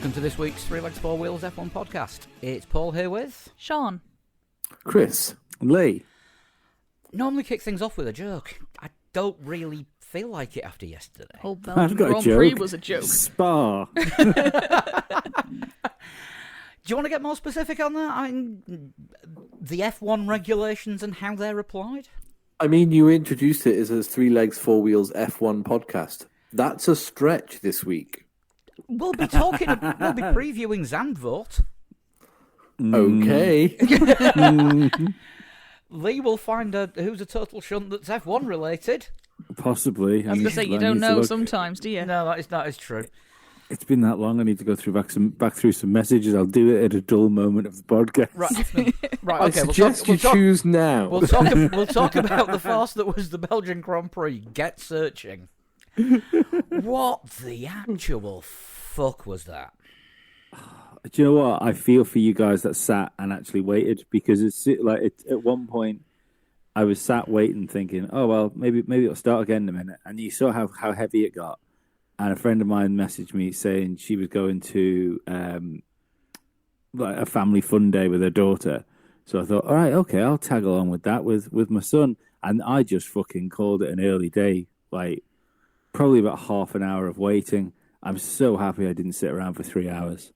Welcome to this week's Three Legs, Four Wheels F1 podcast. It's Paul here with... Sean. Chris. Lee. Normally kick things off with a joke. I don't really feel like it after yesterday. Oh, Belgian Grand Prix was a joke. Spa. Do you want to get more specific on that? I mean, the F1 regulations and how they're applied? I mean, you introduced it as a Three Legs, Four Wheels F1 podcast. That's a stretch this week. We'll be previewing Zandvoort. Okay. Lee will find who's a total shunt that's F1 related. Possibly. I was going to say, you don't know sometimes, do you? No, that is true. It's been that long. I need to go back through some messages. I'll do it at a dull moment of the podcast. Right. I Okay. suggest you choose now. We'll talk about the farce that was the Belgian Grand Prix. Get searching. What the actual fuck was that? Do you know what? I feel for you guys that sat and actually waited, because at one point I was sat waiting, thinking, "Oh well, maybe it'll start again in a minute." And you saw how heavy it got. And a friend of mine messaged me saying she was going to a family fun day with her daughter. So I thought, all right, okay, I'll tag along with that with my son. And I just fucking called it an early day, like probably about half an hour of waiting. I'm so happy I didn't sit around for 3 hours.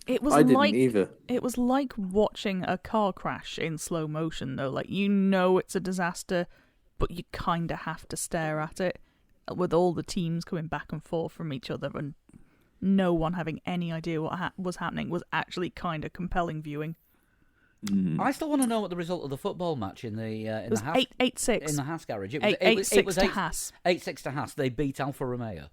I didn't either. It was like watching a car crash in slow motion, though. Like, you know it's a disaster, but you kind of have to stare at it, with all the teams coming back and forth from each other and no one having any idea what was happening. Was actually kind of compelling viewing. I still want to know what the result of the football match in the It was the Haas 8-6 in the Haas garage. It was 8-6 to Haas. 8-6 to Haas. They beat Alfa Romeo.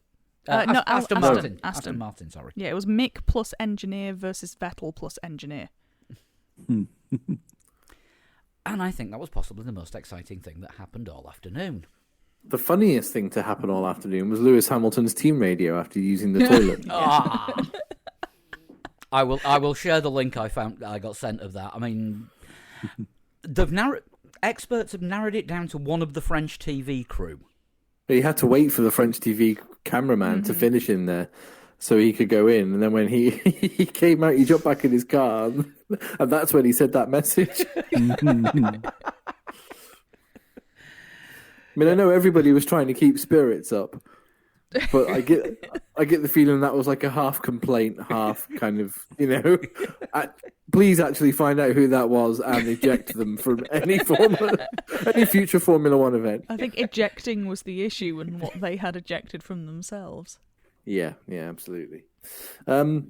No, Aston Martin. Aston Martin. Sorry. Yeah, it was Mick plus engineer versus Vettel plus engineer. And I think that was possibly the most exciting thing that happened all afternoon. The funniest thing to happen all afternoon was Lewis Hamilton's team radio after using the toilet. I will share the link I got sent of that. I mean, experts have narrowed it down to one of the French TV crew. He had to wait for the French TV cameraman to finish in there so he could go in. And then when he came out, he jumped back in his car. And that's when he said that message. I mean, I know everybody was trying to keep spirits up, but I get the feeling that was like a half complaint, half kind of, please actually find out who that was and eject them from any future Formula One event. I think ejecting was the issue and what they had ejected from themselves. Yeah, absolutely. The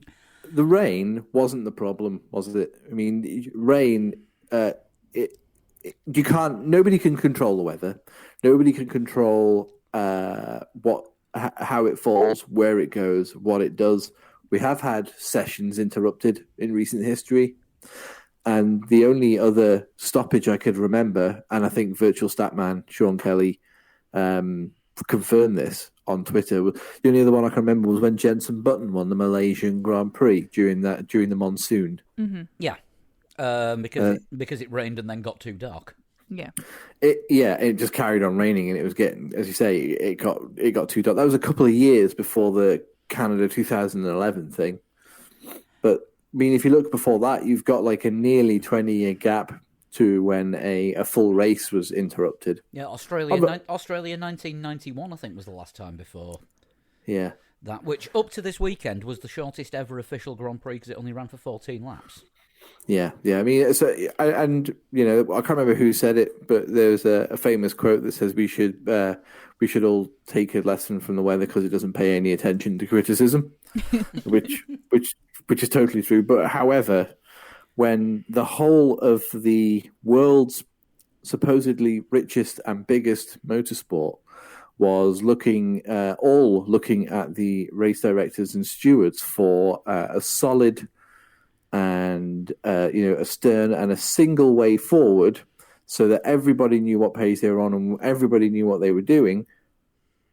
rain wasn't the problem, was it? I mean, rain, nobody can control the weather. Nobody can control how it falls, where it goes, what it does. We have had sessions interrupted in recent history, and the only other stoppage I could remember, and I think Virtual Statman Sean Kelly confirmed this on Twitter. The only other one I can remember was when Jenson Button won the Malaysian Grand Prix during the monsoon. Mm-hmm. Yeah, because it rained and then got too dark. Yeah. It just carried on raining, and it was getting, as you say, it got too dark. That was a couple of years before the Canada 2011 thing. But I mean, if you look before that, you've got like a nearly 20-year gap to when a full race was interrupted. Yeah, Australia 1991, I think, was the last time before. Yeah. That, which up to this weekend was the shortest ever official Grand Prix because it only ran for 14 laps. Yeah. I mean, I can't remember who said it, but there's a famous quote that says we should all take a lesson from the weather because it doesn't pay any attention to criticism, which is totally true. But however, when the whole of the world's supposedly richest and biggest motorsport was looking at the race directors and stewards for a solid and a stern and a single way forward, so that everybody knew what page they were on and everybody knew what they were doing,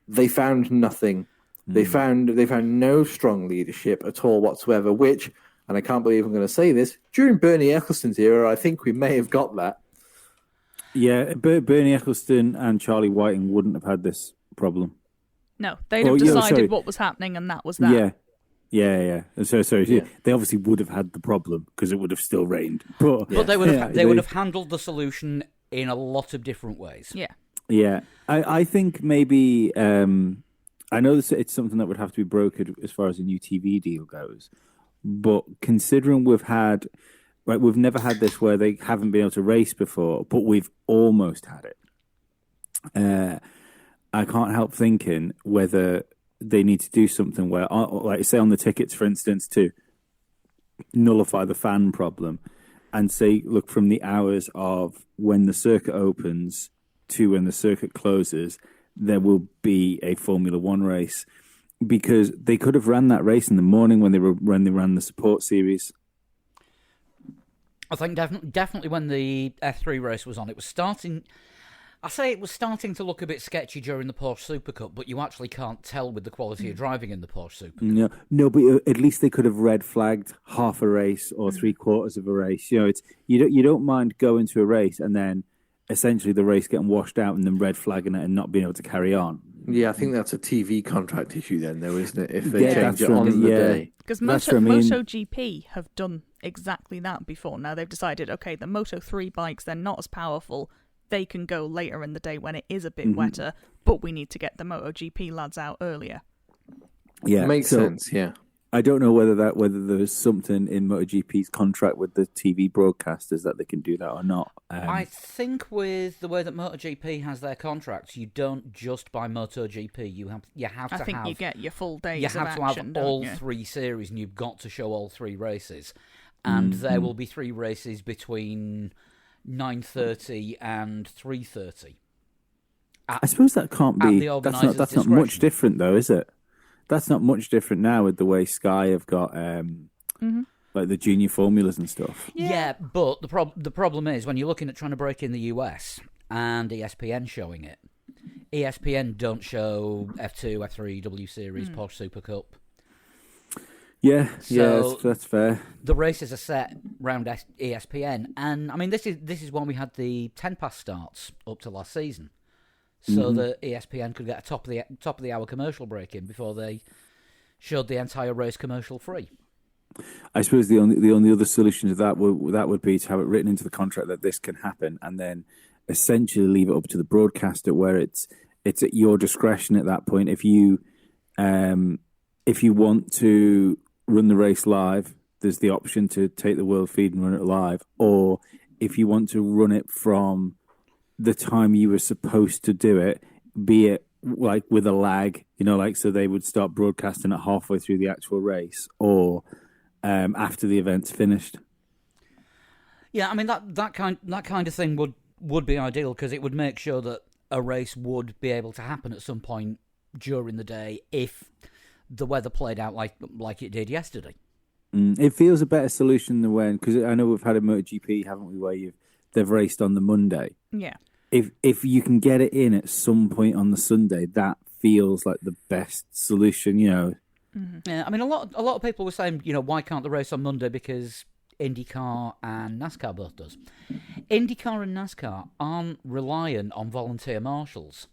they found nothing. They found no strong leadership at all whatsoever. Which, and I can't believe I'm going to say this, during Bernie Ecclestone's era, I think we may have got that. Yeah, Bernie Ecclestone and Charlie Whiting wouldn't have had this problem. No, they'd have decided what was happening, and that was that. Yeah. So Yeah. they obviously would have had the problem because it would have still rained. But But they would have handled the solution in a lot of different ways. Yeah. Yeah, I think maybe I know it's something that would have to be brokered as far as a new TV deal goes, but considering we've never had this where they haven't been able to race before, but we've almost had it. I can't help thinking whether they need to do something where, like say on the tickets, for instance, to nullify the fan problem, and say, look, from the hours of when the circuit opens to when the circuit closes, there will be a Formula One race, because they could have ran that race in the morning when they ran the support series. I think definitely when the F3 race was on, it was starting. I say it was starting to look a bit sketchy during the Porsche Super Cup, but you actually can't tell with the quality of driving in the Porsche Super Cup. No, but at least they could have red flagged half a race or 3/4 of a race. It's you don't mind going to a race and then essentially the race getting washed out and then red flagging it and not being able to carry on. Yeah, I think that's a TV contract issue then, though, isn't it? If they Yeah, change that's it on right, the yeah. day. Because That's what I mean. MotoGP have done exactly that before. Now they've decided, okay, the Moto3 bikes, they're not as powerful. They can go later in the day when it is a bit wetter, but we need to get the MotoGP lads out earlier. Yeah, Makes sense, yeah. I don't know whether there's something in MotoGP's contract with the TV broadcasters that they can do that or not. I think with the way that MotoGP has their contracts, you don't just buy MotoGP. You have to I think have you get your full days you of have action, to don't have all you? 3 series, and you've got to show all 3 races. And there will be 3 races between 9:30 and 3:30. I suppose that can't at be. the That's organiser's not much discretion. different, though, is it? That's not much different now with the way Sky have got like the junior formulas and stuff. Yeah, but the problem is when you're looking at trying to break in the US and ESPN showing it. ESPN don't show F2, F3, W Series, Porsche Super Cup. Yeah, So- that's fair. The races are set round ESPN, and I mean this is when we had the 10 past starts up to last season, so that ESPN could get a top of the hour commercial break in before they showed the entire race commercial free. I suppose the only other solution to that would be to have it written into the contract that this can happen, and then essentially leave it up to the broadcaster, where it's at your discretion at that point. If you want to run the race live, there's the option to take the world feed and run it live, or if you want to run it from the time you were supposed to do it, be it like with a lag, so they would start broadcasting it halfway through the actual race, or after the event's finished. Yeah, I mean that kind of thing would be ideal, because it would make sure that a race would be able to happen at some point during the day if the weather played out like it did yesterday. It feels a better solution than when, because I know we've had a MotoGP, haven't we, where they've raced on the Monday. Yeah. If you can get it in at some point on the Sunday, that feels like the best solution. Yeah, I mean a lot of people were saying, why can't the race on Monday, because IndyCar and NASCAR both does. IndyCar and NASCAR aren't reliant on volunteer marshals.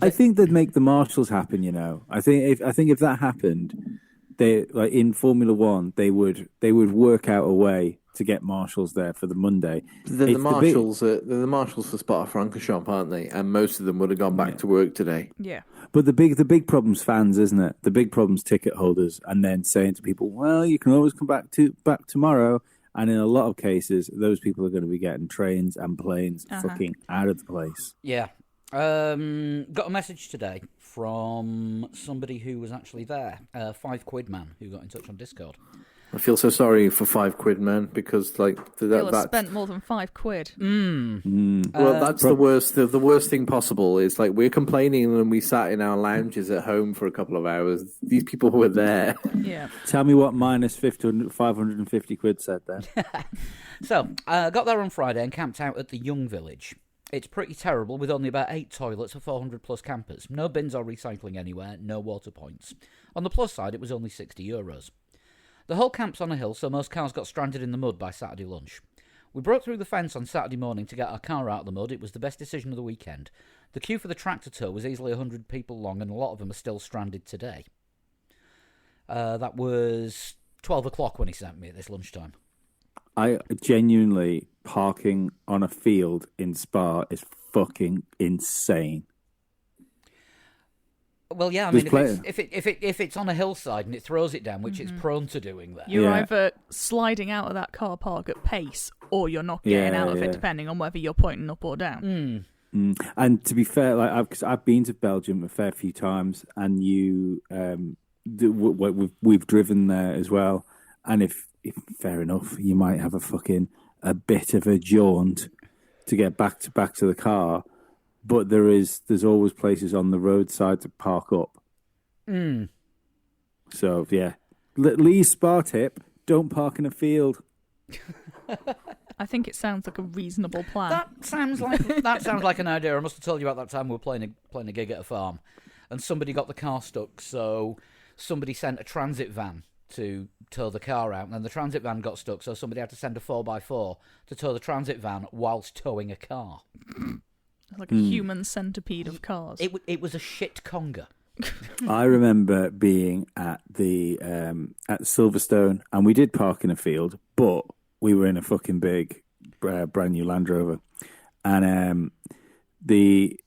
I think they'd make the marshals happen. I think if that happened, they like in Formula One, they would work out a way to get marshals there for the Monday. The marshals, they're the marshals for Spa-Francorchamps, aren't they? And most of them would have gone back to work today. Yeah. But the big problem's fans, isn't it? The big problem's ticket holders, and then saying to people, "Well, you can always come back tomorrow." And in a lot of cases, those people are going to be getting trains and planes fucking out of the place. Yeah. Got a message today from somebody who was actually there, £5 man, who got in touch on Discord. I feel so sorry for £5, man, because You'll have spent more than £5. Well, that's the worst. The worst thing possible is we're complaining when we sat in our lounges at home for a couple of hours. These people were there. Yeah. Tell me what minus 550 quid said then. So, got there on Friday and camped out at the Young Village. It's pretty terrible, with only about 8 toilets for 400 plus campers. No bins or recycling anywhere, no water points. On the plus side, it was only €60. The whole camp's on a hill, so most cars got stranded in the mud by Saturday lunch. We broke through the fence on Saturday morning to get our car out of the mud. It was the best decision of the weekend. The queue for the tractor tour was easily 100 people long, and a lot of them are still stranded today. That was 12 o'clock when he sent me at this lunchtime. I genuinely, parking on a field in Spa is fucking insane. Well, yeah, I There's mean, if it's on a hillside and it throws it down, which it's prone to doing there. You're Yeah. either sliding out of that car park at pace, or you're not getting Yeah, out of yeah. it, depending on whether you're pointing up or down. And to be fair, like cause I've been to Belgium a fair few times, and we've driven there as well. And if fair enough, you might have a bit of a jaunt to get back to the car, but there's always places on the roadside to park up. So yeah, Lee's Spa tip: don't park in a field. I think it sounds like a reasonable plan. That sounds like an idea. I must have told you about that time we were playing a gig at a farm, and somebody got the car stuck. So somebody sent a transit van to tow the car out, and then the transit van got stuck. So somebody had to send a 4x4 to tow the transit van whilst towing a car. It's like a human centipede of cars. It was a shit conga. I remember being at the at Silverstone, and we did park in a field, but we were in a fucking big brand new Land Rover, and the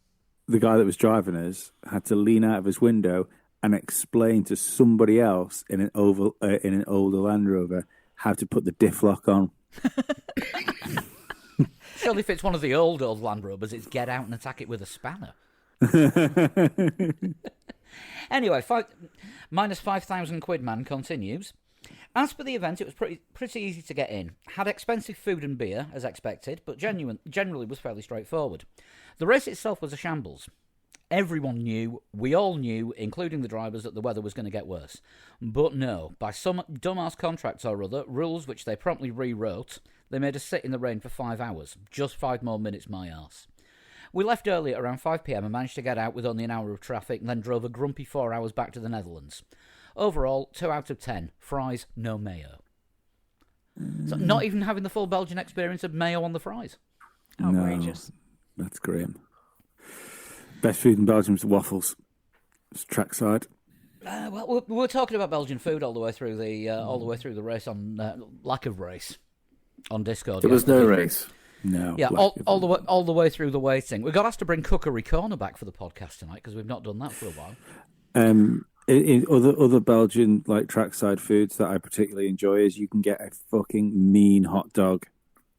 guy that was driving us had to lean out of his window and explain to somebody else in an older Land Rover how to put the diff lock on. Surely if it's one of the old Land Rovers, it's get out and attack it with a spanner. Anyway, minus 5,000 quid man continues. As for the event, it was pretty easy to get in. Had expensive food and beer, as expected, but generally was fairly straightforward. The race itself was a shambles. Everyone knew, we all knew, including the drivers, that the weather was going to get worse. But no, by some dumbass contract or other, rules which they promptly rewrote, they made us sit in the rain for 5 hours. Just 5 more minutes, my arse. We left early at around 5 p.m. and managed to get out with only an hour of traffic, and then drove a grumpy 4 hours back to the Netherlands. Overall, 2 out of 10. Fries, no mayo. So not even having the full Belgian experience of mayo on the fries. Outrageous. No, that's grim. Best food in Belgium is waffles. It's trackside. Well, we were talking about Belgian food all the way through the race on lack of race on Discord. There was no race. No. Yeah, all the way through the waiting. We got asked to bring Cookery Corner back for the podcast tonight because we've not done that for a while. In other Belgian like trackside foods that I particularly enjoy is you can get a fucking mean hot dog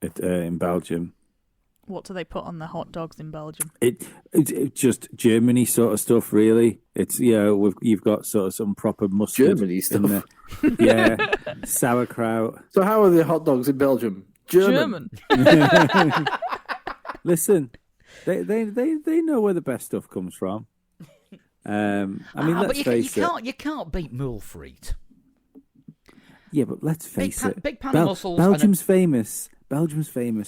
in Belgium. What do they put on the hot dogs in Belgium? It's just Germany sort of stuff, really. It's you've got sort of some proper mustard. Germany stuff. In there. Yeah, sauerkraut. So how are the hot dogs in Belgium? German. Listen, they know where the best stuff comes from. I mean, let's face it. You can't beat mule frite. Yeah, but let's face it. Big pan of mussels. Belgium's famous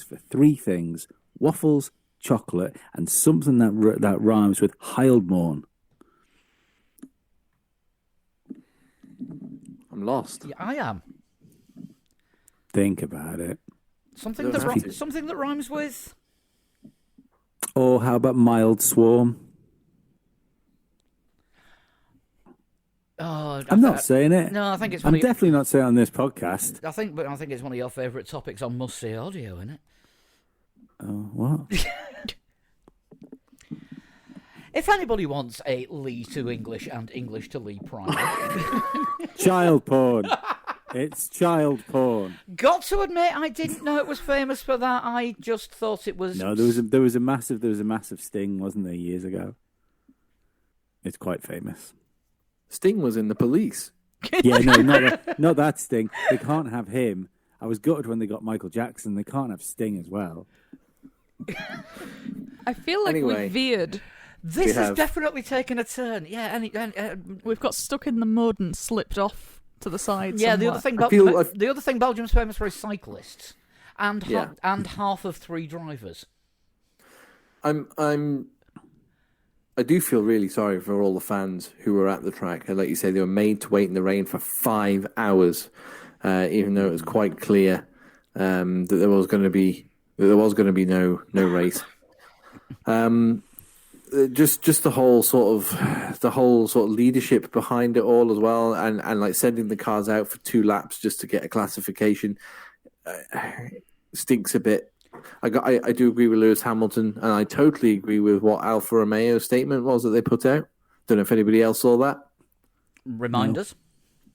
for 3 things: waffles, chocolate, and something that rhymes with Heilbronn. I'm lost. Yeah, I am. Think about it. Something that rhymes with. Or how about mild swarm? Oh, I'm not saying it. No, I think it's. I'm definitely not saying it on this podcast. I think it's one of your favourite topics on Must See Audio, isn't it? Oh, what? If anybody wants a Lee to English and English to Lee primer, Child porn. It's child porn. got to admit, I didn't know it was famous for that. I just thought it was. No, there was a massive sting, wasn't there, years ago? It's quite famous. Sting was in the Police. Yeah, no, not that Sting. They can't have him. I was gutted when they got Michael Jackson. They can't have Sting as well. I feel like Anyway. we veered. This has have. definitely taken a turn. Yeah, We've got stuck in the mud and slipped off to the side. yeah. somewhere. The other thing Belgium's famous for is cyclists, and Yeah. and half of 3 drivers. I do feel really sorry for all the fans who were at the track. And like you say, they were made to wait in the rain for 5 hours, even though it was quite clear that there was going to be no race. just the whole sort of leadership behind it all as well, and like sending the cars out for 2 laps just to get a classification stinks a bit. I do agree with Lewis Hamilton, and I totally agree with what Alfa Romeo's statement was that they put out. Don't know if anybody else saw that. Remind us.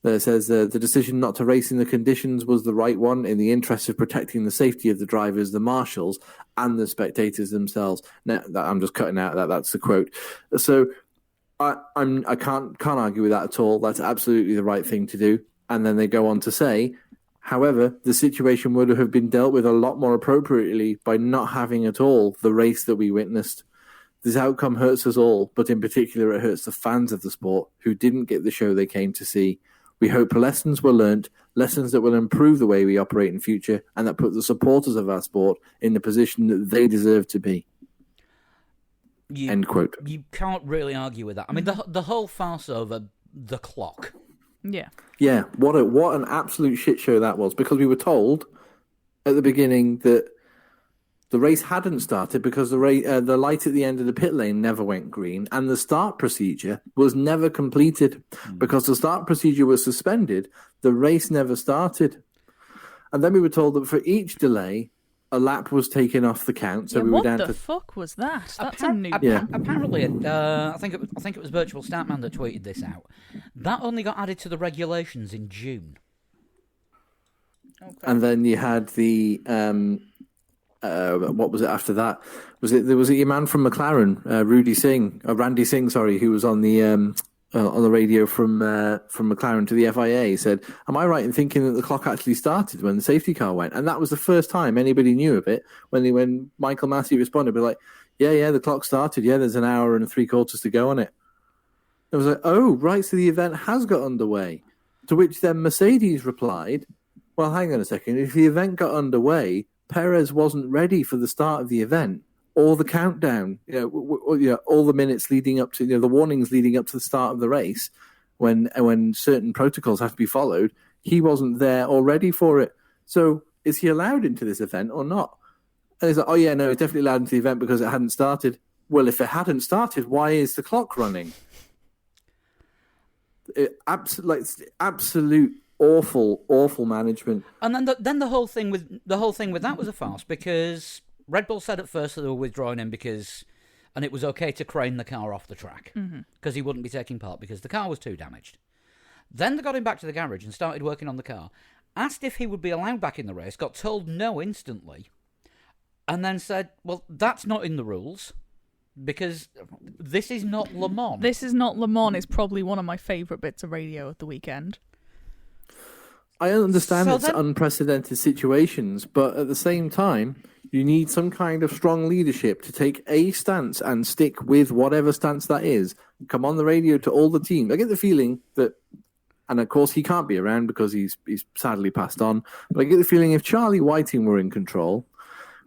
It says the decision not to race in the conditions was the right one in the interest of protecting the safety of the drivers, the marshals, and the spectators themselves. Now, I'm just cutting out that. That's the quote. So I can't argue with that at all. That's absolutely the right thing to do. And then they go on to say, however, the situation would have been dealt with a lot more appropriately by not having at all the race that we witnessed. This outcome hurts us all, but in particular it hurts the fans of the sport who didn't get the show they came to see. We hope lessons were learnt, lessons that will improve the way we operate in future, and that put the supporters of our sport in the position that they deserve to be. End quote. You can't really argue with that. I mean, the whole farce over the clock. Yeah. Yeah, what an absolute shit show that was, because we were told at the beginning that the race hadn't started because the light at the end of the pit lane never went green, and the start procedure was never completed. Because the start procedure was suspended, the race never started. And then we were told that for each delay, a lap was taken off the count. So we were down what to... the fuck was that? That's a new... Apparently, I think it was Virtual Startman that tweeted this out. That only got added to the regulations in June. Okay. And then you had the... what was it after that? There was a man from McLaren, Randy Singh, who was on the radio from McLaren to the FIA. He said, "Am I right in thinking that the clock actually started when the safety car went?" And that was the first time anybody knew of it. When Michael Massey responded, be like, "Yeah, the clock started. Yeah, there's an hour and 3/4 to go on it." It was like, "Oh, right, so the event has got underway." To which then Mercedes replied, "Well, hang on a second. If the event got underway, Perez wasn't ready for the start of the event or the countdown, all the minutes leading up to, the warnings leading up to the start of the race when certain protocols have to be followed. He wasn't there or ready for it. So is he allowed into this event or not?" And he's like, "Oh yeah, no, he's definitely allowed into the event because it hadn't started." Well, if it hadn't started, why is the clock running? Absolute awful management. And then the whole thing with that was a farce, because Red Bull said at first that they were withdrawing him and it was okay to crane the car off the track because he wouldn't be taking part because the car was too damaged. Then they got him back to the garage and started working on the car. Asked if he would be allowed back in the race, got told no instantly, and then said, "Well, that's not in the rules." Because this is not Le Mans. This is not Le Mans is probably one of my favourite bits of radio at the weekend. I understand it's unprecedented situations, but at the same time, you need some kind of strong leadership to take a stance and stick with whatever stance that is. Come on the radio to all the teams. I get the feeling that, and of course he can't be around because he's sadly passed on, but I get the feeling if Charlie Whiting were in control,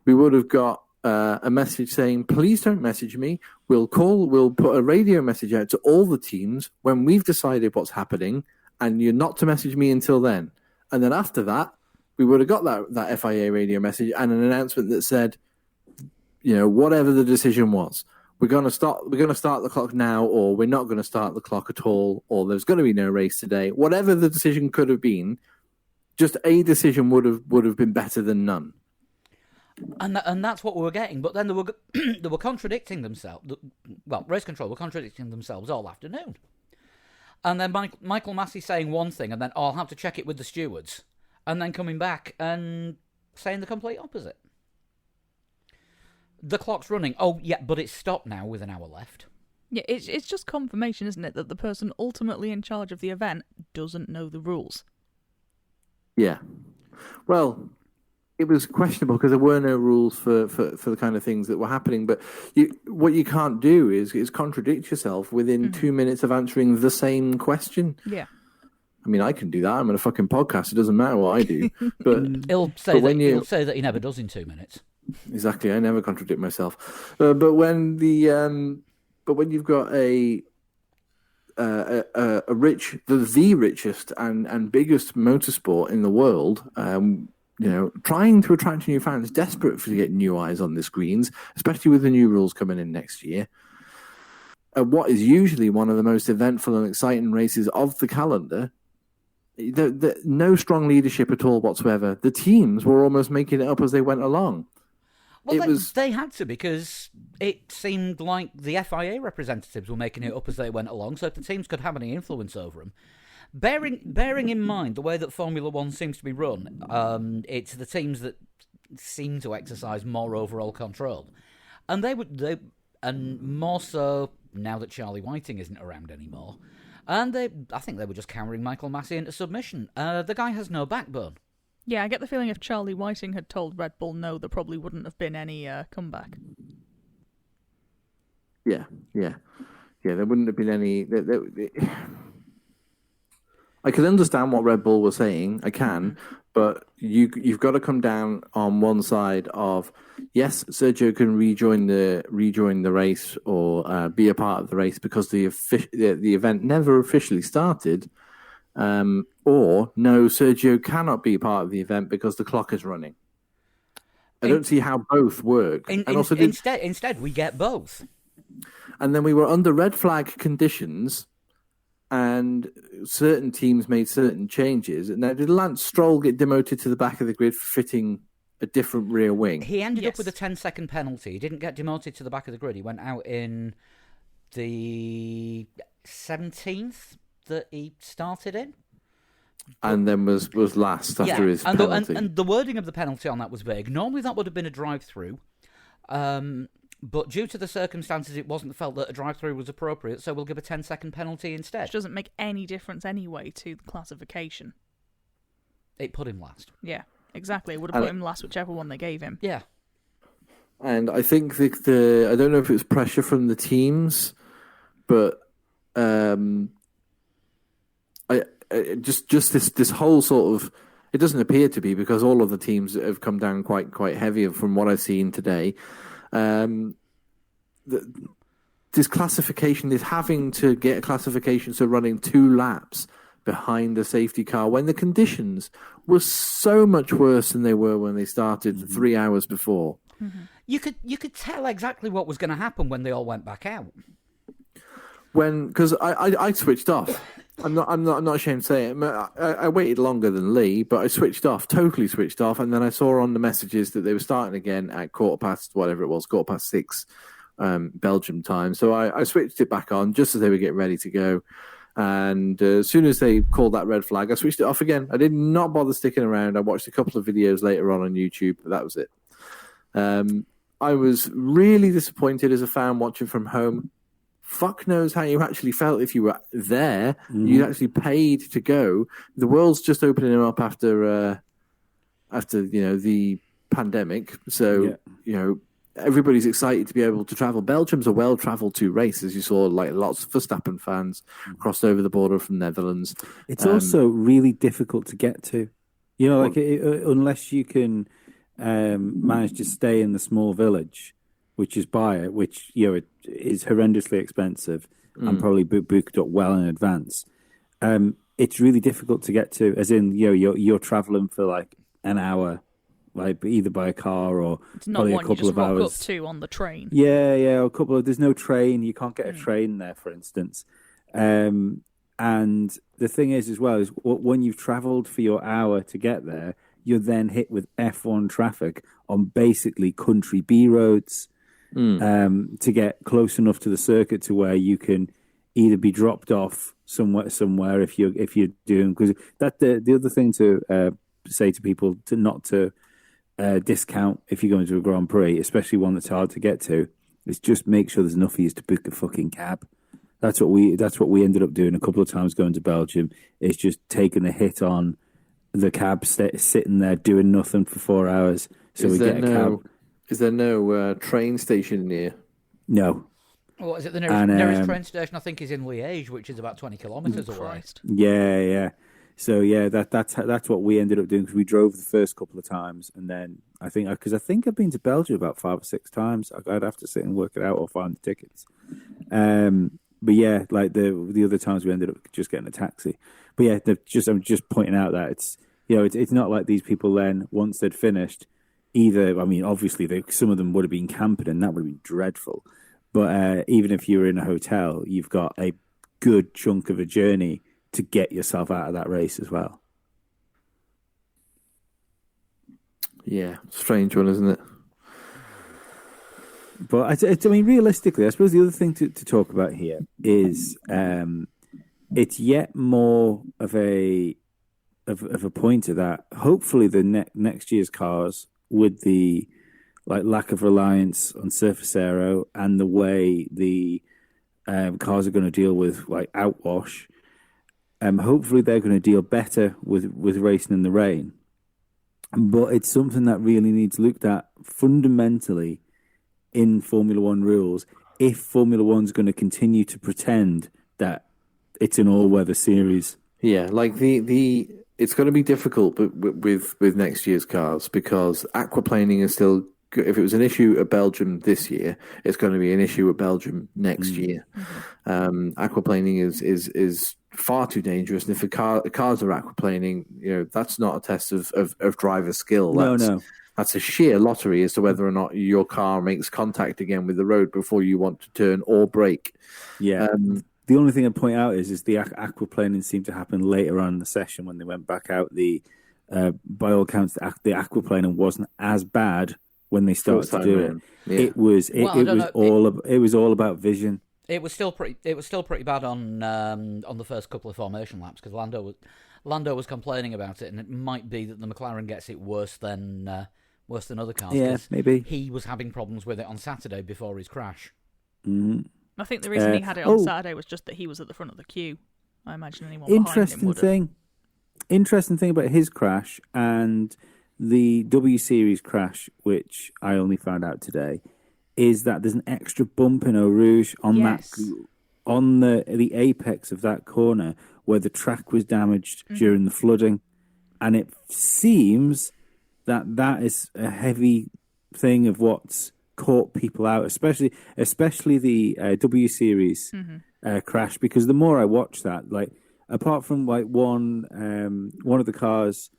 we would have got a message saying, "Please don't message me. We'll put a radio message out to all the teams when we've decided what's happening, and you're not to message me until then." And then after that, we would have got that FIA radio message and an announcement that said, whatever the decision was, we're going to start the clock now, or we're not going to start the clock at all, or there's going to be no race today. Whatever the decision could have been, just a decision would have been better than none. And that's what we were getting. But then they were contradicting themselves. Well, race control were contradicting themselves all afternoon. And then Michael Massey saying one thing, and then, I'll have to check it with the stewards. And then coming back and saying the complete opposite. The clock's running. Oh, yeah, but it's stopped now with an hour left. Yeah, it's just confirmation, isn't it, that the person ultimately in charge of the event doesn't know the rules. Yeah. Well, it was questionable because there were no rules for the kind of things that were happening. But what you can't do is contradict yourself within 2 minutes of answering the same question. Yeah. I mean, I can do that. I'm on a fucking podcast. It doesn't matter what I do. But he'll say that he never does in 2 minutes. Exactly. I never contradict myself. But when you've got the richest and biggest motorsport in the world, trying to attract new fans, desperate to get new eyes on the screens, especially with the new rules coming in next year. what is usually one of the most eventful and exciting races of the calendar, no strong leadership at all whatsoever. The teams were almost making it up as they went along. Well, they had to, because it seemed like the FIA representatives were making it up as they went along, so if the teams could have any influence over them. Bearing in mind the way that Formula One seems to be run, it's the teams that seem to exercise more overall control, and and more so now that Charlie Whiting isn't around anymore. And I think they were just countering Michael Massey into submission. The guy has no backbone. Yeah, I get the feeling if Charlie Whiting had told Red Bull no, there probably wouldn't have been any comeback. Yeah. There wouldn't have been any. I can understand what Red Bull was saying. I can, but you've got to come down on one side of, yes, Sergio can rejoin the race or be a part of the race because the event never officially started, or no, Sergio cannot be part of the event because the clock is running. I don't see how both work. Instead, we get both. And then we were under red flag conditions, and certain teams made certain changes. Now, did Lance Stroll get demoted to the back of the grid for fitting a different rear wing? He ended up with a 10-second penalty. He didn't get demoted to the back of the grid. He went out in the 17th that he started in. And then was last after his penalty. And the wording of the penalty on that was vague. Normally that would have been a drive-through. But due to the circumstances, it wasn't felt that a drive-through was appropriate, so we'll give a 10-second penalty instead. Which doesn't make any difference anyway to the classification. It put him last. Yeah, exactly. It would have put him last, whichever one they gave him. Yeah. And I think I don't know if it was pressure from the teams, but just this whole sort of, it doesn't appear to be, because all of the teams have come down quite heavy from what I've seen today. This classification, this having to get a classification, so running 2 laps behind the safety car when the conditions were so much worse than they were when they started 3 hours before. Mm-hmm. You could tell exactly what was going to happen when they all went back out. Because I switched off. I'm not ashamed to say it. I waited longer than Lee, but I totally switched off, and then I saw on the messages that they were starting again at 6:15 Belgium time. So I switched it back on just as they were getting ready to go, and as soon as they called that red flag, I switched it off again. I did not bother sticking around. I watched a couple of videos later on YouTube, but that was it. I was really disappointed as a fan watching from home. Fuck knows how you actually felt if you were there. Mm-hmm. You actually paid to go. The world's just opening them up after the pandemic. So everybody's excited to be able to travel. Belgium's a well-traveled to race, as you saw. Like lots of Verstappen fans crossed over the border from Netherlands. It's also really difficult to get to. Unless you can manage to stay in the small village, which is Bayer, which it is horrendously expensive and probably booked up well in advance. It's really difficult to get to, as in you're traveling for like an hour, like either by a car or it's not probably one a couple you just of rock hours. Up to on the train. Yeah, a couple of. There's no train. You can't get a train there, for instance. And the thing is, as well, is when you've travelled for your hour to get there, you're then hit with F1 traffic on basically country B roads. To get close enough to the circuit to where you can either be dropped off somewhere if you're doing, because that the other thing to say to people to not to discount if you're going to a Grand Prix, especially one that's hard to get to, is just make sure there's enough of you to book a fucking cab. That's what we ended up doing a couple of times going to Belgium. Is just taking a hit on the cab, sitting there doing nothing for 4 hours. So we get a cab. Is there no train station near? No. What is it? The nearest train station, I think, is in Liège, which is about 20 kilometres away. Yeah. So that's what we ended up doing, because we drove the first couple of times, and then I think I've been to Belgium about 5 or 6 times. I'd have to sit and work it out or find the tickets. But yeah, like the other times we ended up just getting a taxi. But yeah, I'm just pointing out that it's not like these people then, once they'd finished. Either, I mean, obviously, some of them would have been camping, and that would have been dreadful. But even if you're in a hotel, you've got a good chunk of a journey to get yourself out of that race as well. Yeah, strange one, isn't it? But I mean, realistically, I suppose the other thing to talk about here is it's yet more of a pointer that hopefully the next year's cars, with the lack of reliance on surface aero and the way the cars are going to deal with outwash, hopefully they're going to deal better with racing in the rain. But it's something that really needs looked at fundamentally in Formula One rules if Formula One's going to continue to pretend that it's an all-weather series. Yeah, like it's going to be difficult with next year's cars because aquaplaning is still. If it was an issue at Belgium this year, it's going to be an issue at Belgium next year. Aquaplaning is far too dangerous, and if cars are aquaplaning, that's not a test of driver skill. That's a sheer lottery as to whether or not your car makes contact again with the road before you want to turn or brake. Yeah. The only thing I'd point out is the aquaplaning seemed to happen later on in the session when they went back out. By all accounts, the aquaplaning wasn't as bad when they started to do it. Yeah. It was all about vision. It was still pretty bad on the first couple of formation laps because Lando was complaining about it, and it might be that the McLaren gets it worse than other cars. Yeah, maybe he was having problems with it on Saturday before his crash. Mm-hmm. I think the reason he had it on Saturday was just that he was at the front of the queue. I imagine anyone behind him would. Interesting thing about his crash and the W Series crash, which I only found out today, is that there's an extra bump in Eau Rouge on the apex of that corner where the track was damaged during the flooding, and it seems that is a heavy thing of what's caught people out, especially the W Series crash. Because the more I watch that, apart from one of the cars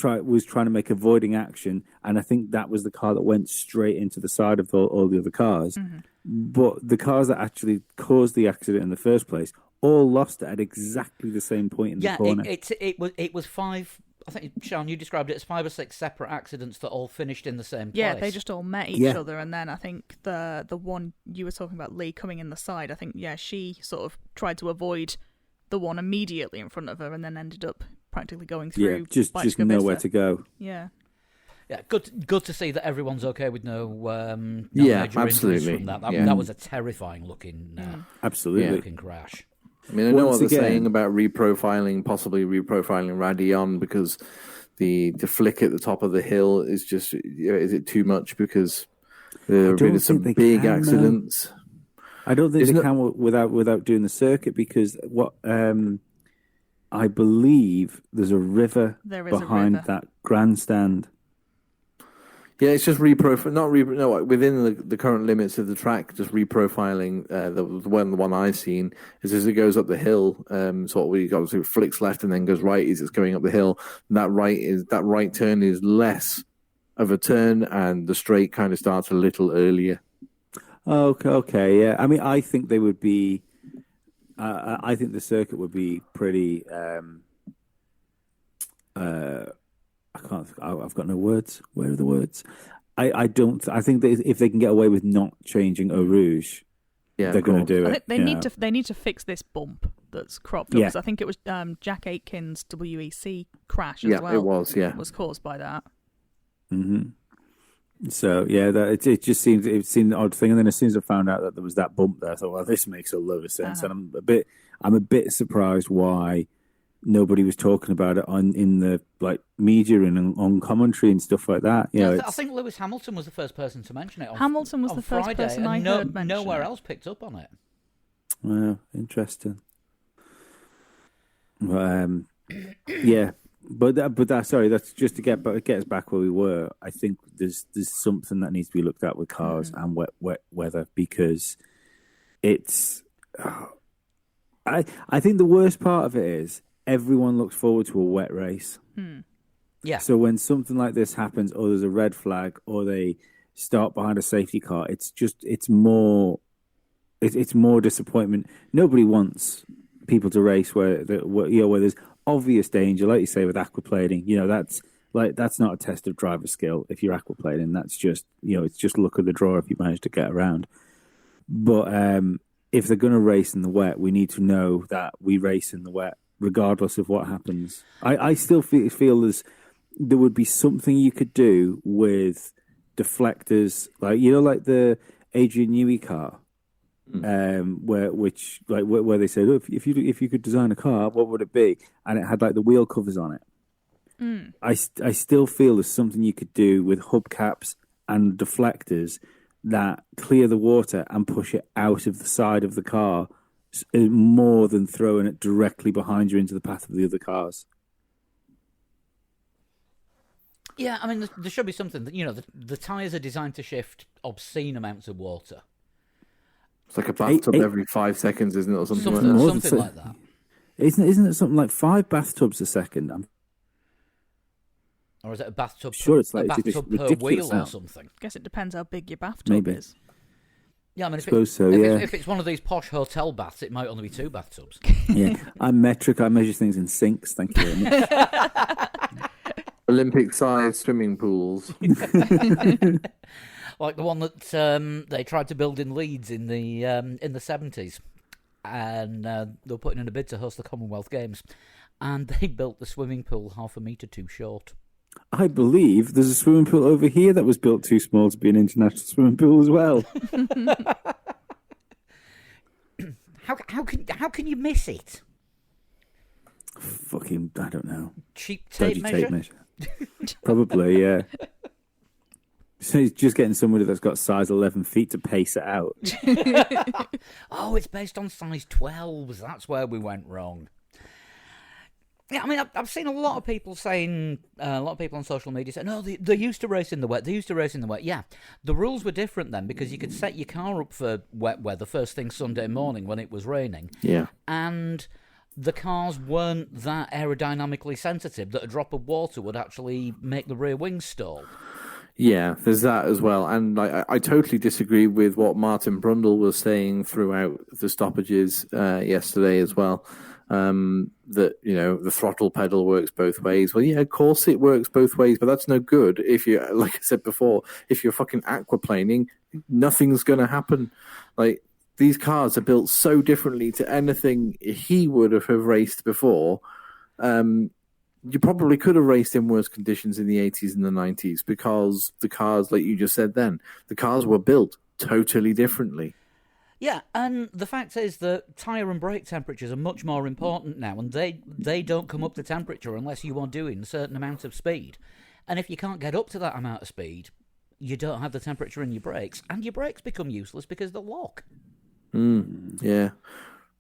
was trying to make avoiding action, and I think that was the car that went straight into the side of all the other cars. But the cars that actually caused the accident in the first place all lost it at exactly the same point in the corner. It was five. I think, Sean, you described it as 5 or 6 separate accidents that all finished in the same place. Yeah, they just all met each other, and then I think the one you were talking about, Lee, coming in the side, I think, she sort of tried to avoid the one immediately in front of her and then ended up practically going through. Yeah, just nowhere to go. Yeah. Yeah, good to see that everyone's okay with no major injuries absolutely. from that. That was a terrifying looking looking crash. I mean, I know what they're saying about possibly reprofiling Radeon because the flick at the top of the hill is just, is it too much because there have been some big accidents? I don't think they can without doing the circuit because what I believe there's a river behind that grandstand. Yeah, it's just within the current limits of the track, just reprofiling. The one I've seen is as it goes up the hill, sort of where you got to flicks left and then goes right as it's going up the hill. And that right turn is less of a turn, and the straight kind of starts a little earlier. Okay, yeah. I mean, I think they would be. I think the circuit would be pretty. I've got no words. Where are the words? I don't. I think that if they can get away with not changing Eau Rouge, they're going to do it. They need to fix this bump that's cropped up. Because I think it was Jack Aitken's WEC crash as well. It was. Yeah, was caused by that. Mm-hmm. So it just seemed an odd thing, and then as soon as I found out that there was that bump there, I thought, well, this makes a lot of sense, and I'm a bit surprised why nobody was talking about it in the media and on commentary and stuff like that. I think Lewis Hamilton was the first person to mention it. Hamilton was the first Friday, person I heard mention nowhere it. else picked up on it. Well, interesting. Yeah. But sorry, that's just to get us back where we were. I think there's something that needs to be looked at with cars and wet weather because it's. I think the worst part of it is everyone looks forward to a wet race. Yeah. So when something like this happens, or there's a red flag, or they start behind a safety car, it's more it's more disappointment. Nobody wants people to race where there's obvious danger, like you say with aquaplaning. That's not a test of driver skill. If you're aquaplaning, that's just it's just luck of the draw if you manage to get around. But if they're going to race in the wet, we need to know that we race in the wet, regardless of what happens. I still feel there would be something you could do with deflectors, like the Adrian Newey car, where they said, if you could design a car, what would it be? And it had like the wheel covers on it. I still feel there's something you could do with hubcaps and deflectors that clear the water and push it out of the side of the car more than throwing it directly behind you into the path of the other cars. Yeah, I mean, there should be something that, the tyres are designed to shift obscene amounts of water. It's like a bathtub every 5 seconds, isn't it, or something like that? Something like that. Isn't it something like 5 bathtubs a second? Or is it a bathtub? Sure, it's like a bathtub per wheel or something. I guess it depends how big your bathtub is. Yeah, I mean, if it's one of these posh hotel baths, it might only be 2 bathtubs. Yeah, I'm metric. I measure things in sinks. Thank you very much. Olympic-sized swimming pools. Like the one that they tried to build in Leeds in the 70s, and they were putting in a bid to host the Commonwealth Games, and they built the swimming pool 0.5 metre too short. I believe there's a swimming pool over here that was built too small to be an international swimming pool as well. How can you miss it? Fucking, I don't know. Cheap tape measure? Probably, yeah. So he's just getting somebody that's got size 11 feet to pace it out. Oh, it's based on size 12s. That's where we went wrong. Yeah, I mean, I've seen a lot of people saying, a lot of people on social media saying, no, they used to race in the wet. They used to race in the wet. Yeah, the rules were different then because you could set your car up for wet weather first thing Sunday morning when it was raining. Yeah. And the cars weren't that aerodynamically sensitive that a drop of water would actually make the rear wings stall. Yeah, there's that as well. And I totally disagree with what Martin Brundle was saying throughout the stoppages yesterday as well. That, the throttle pedal works both ways. Well, yeah, of course it works both ways, but that's no good if you, like I said before, if you're fucking aquaplaning, nothing's going to happen. Like, these cars are built so differently to anything he would have raced before. You probably could have raced in worse conditions in the 80s and the 90s because the cars, like you just said then, the cars were built totally differently. Yeah, and the fact is that tyre and brake temperatures are much more important now, and they don't come up to temperature unless you are doing a certain amount of speed. And if you can't get up to that amount of speed, you don't have the temperature in your brakes, and your brakes become useless because they're lock. Yeah.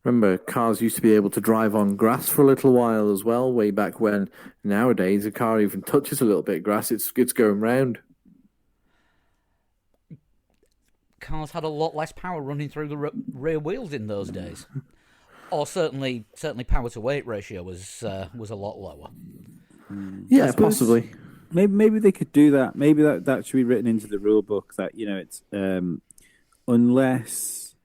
Remember, cars used to be able to drive on grass for a little while as well, way back when. Nowadays, a car even touches a little bit of grass, it's going round. Cars had a lot less power running through the rear wheels in those days, or certainly power to weight ratio was a lot lower. Yeah, possibly. Maybe they could do that. Maybe that should be written into the rule book that it's unless,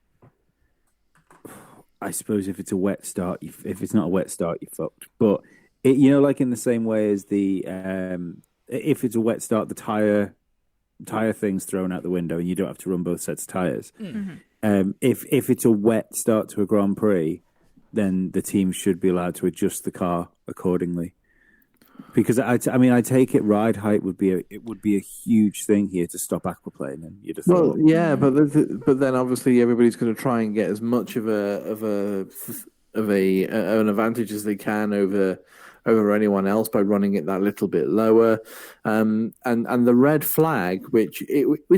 I suppose, if it's a wet start, if it's not a wet start, you're fucked. But like in the same way as the if it's a wet start, the tire thing's thrown out the window and you don't have to run both sets of tires. Mm-hmm. If it's a wet start to a Grand Prix, then the team should be allowed to adjust the car accordingly. Because I take it ride height would be a huge thing here to stop aquaplaning. You'd have thought. Well, yeah, but then obviously everybody's going to try and get as much of an advantage as they can over anyone else by running it that little bit lower, and the red flag, which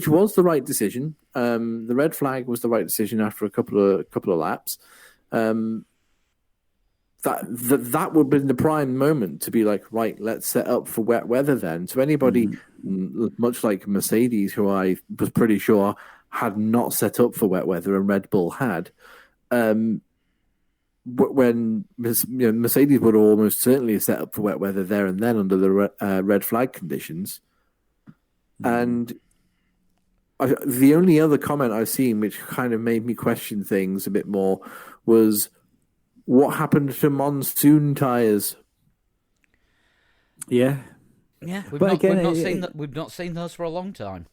was the right decision. The red flag was the right decision after a couple of laps. That would have been the prime moment to be like, right, let's set up for wet weather then. So anybody, much like Mercedes, who I was pretty sure had not set up for wet weather, and Red Bull had. When Mercedes would almost certainly set up for wet weather there and then under the red flag conditions, and the only other comment I've seen which kind of made me question things a bit more was what happened to monsoon tires. Yeah. Yeah, we've But again, we've not seen those for a long time.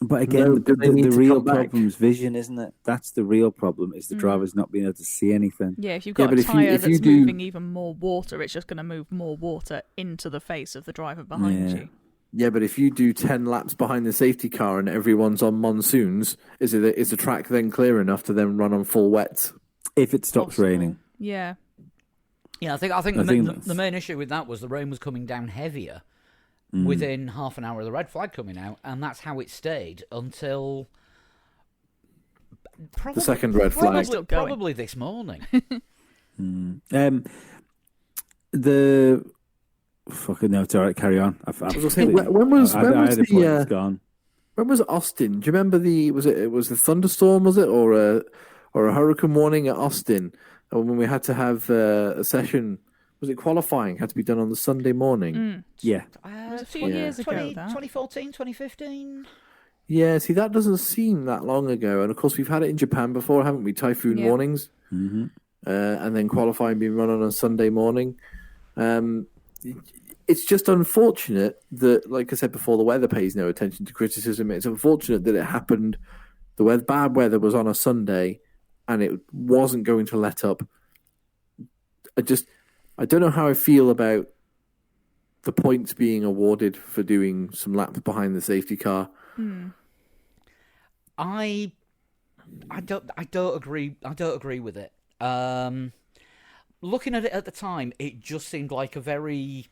But again, No, do they need the to real come back? problem is vision, isn't it? That's the real problem, is the drivers not being able to see anything. Yeah, if you've Yeah, got but a if you- tyre if you that's do- moving even more water, it's just going to move more water into the face of the driver behind Yeah. you. Yeah, but if you do 10 laps behind the safety car and everyone's on monsoons, is the track then clear enough to then run on full wet? If it stops Possible. raining. Yeah. Yeah, I think I the think the that's- main issue with that was the rain was coming down heavier Mm. within half an hour of the red flag coming out, and that's how it stayed until probably, second red flag. Still going. Probably this morning. The fucking no, it's all right. Carry on. was gonna say, when was I had a point the that's gone. when was Austin? Do you remember it was the thunderstorm, was it, or a hurricane warning at Austin when we had to have a session? Was it qualifying? Had to be done on the Sunday morning. Yeah, It was a few years ago, that. 2014, 2015. Yeah, see, that doesn't seem that long ago. And of course, we've had it in Japan before, haven't we? Typhoon Yeah. warnings, and then qualifying being run on a Sunday morning. It's just unfortunate that, like I said before, the weather pays no attention to criticism. It's unfortunate that it happened. Bad weather was on a Sunday, and it wasn't going to let up. I don't know how I feel about the points being awarded for doing some laps behind the safety car. I don't agree. I don't agree with it. Looking at it at the time, it just seemed like a very,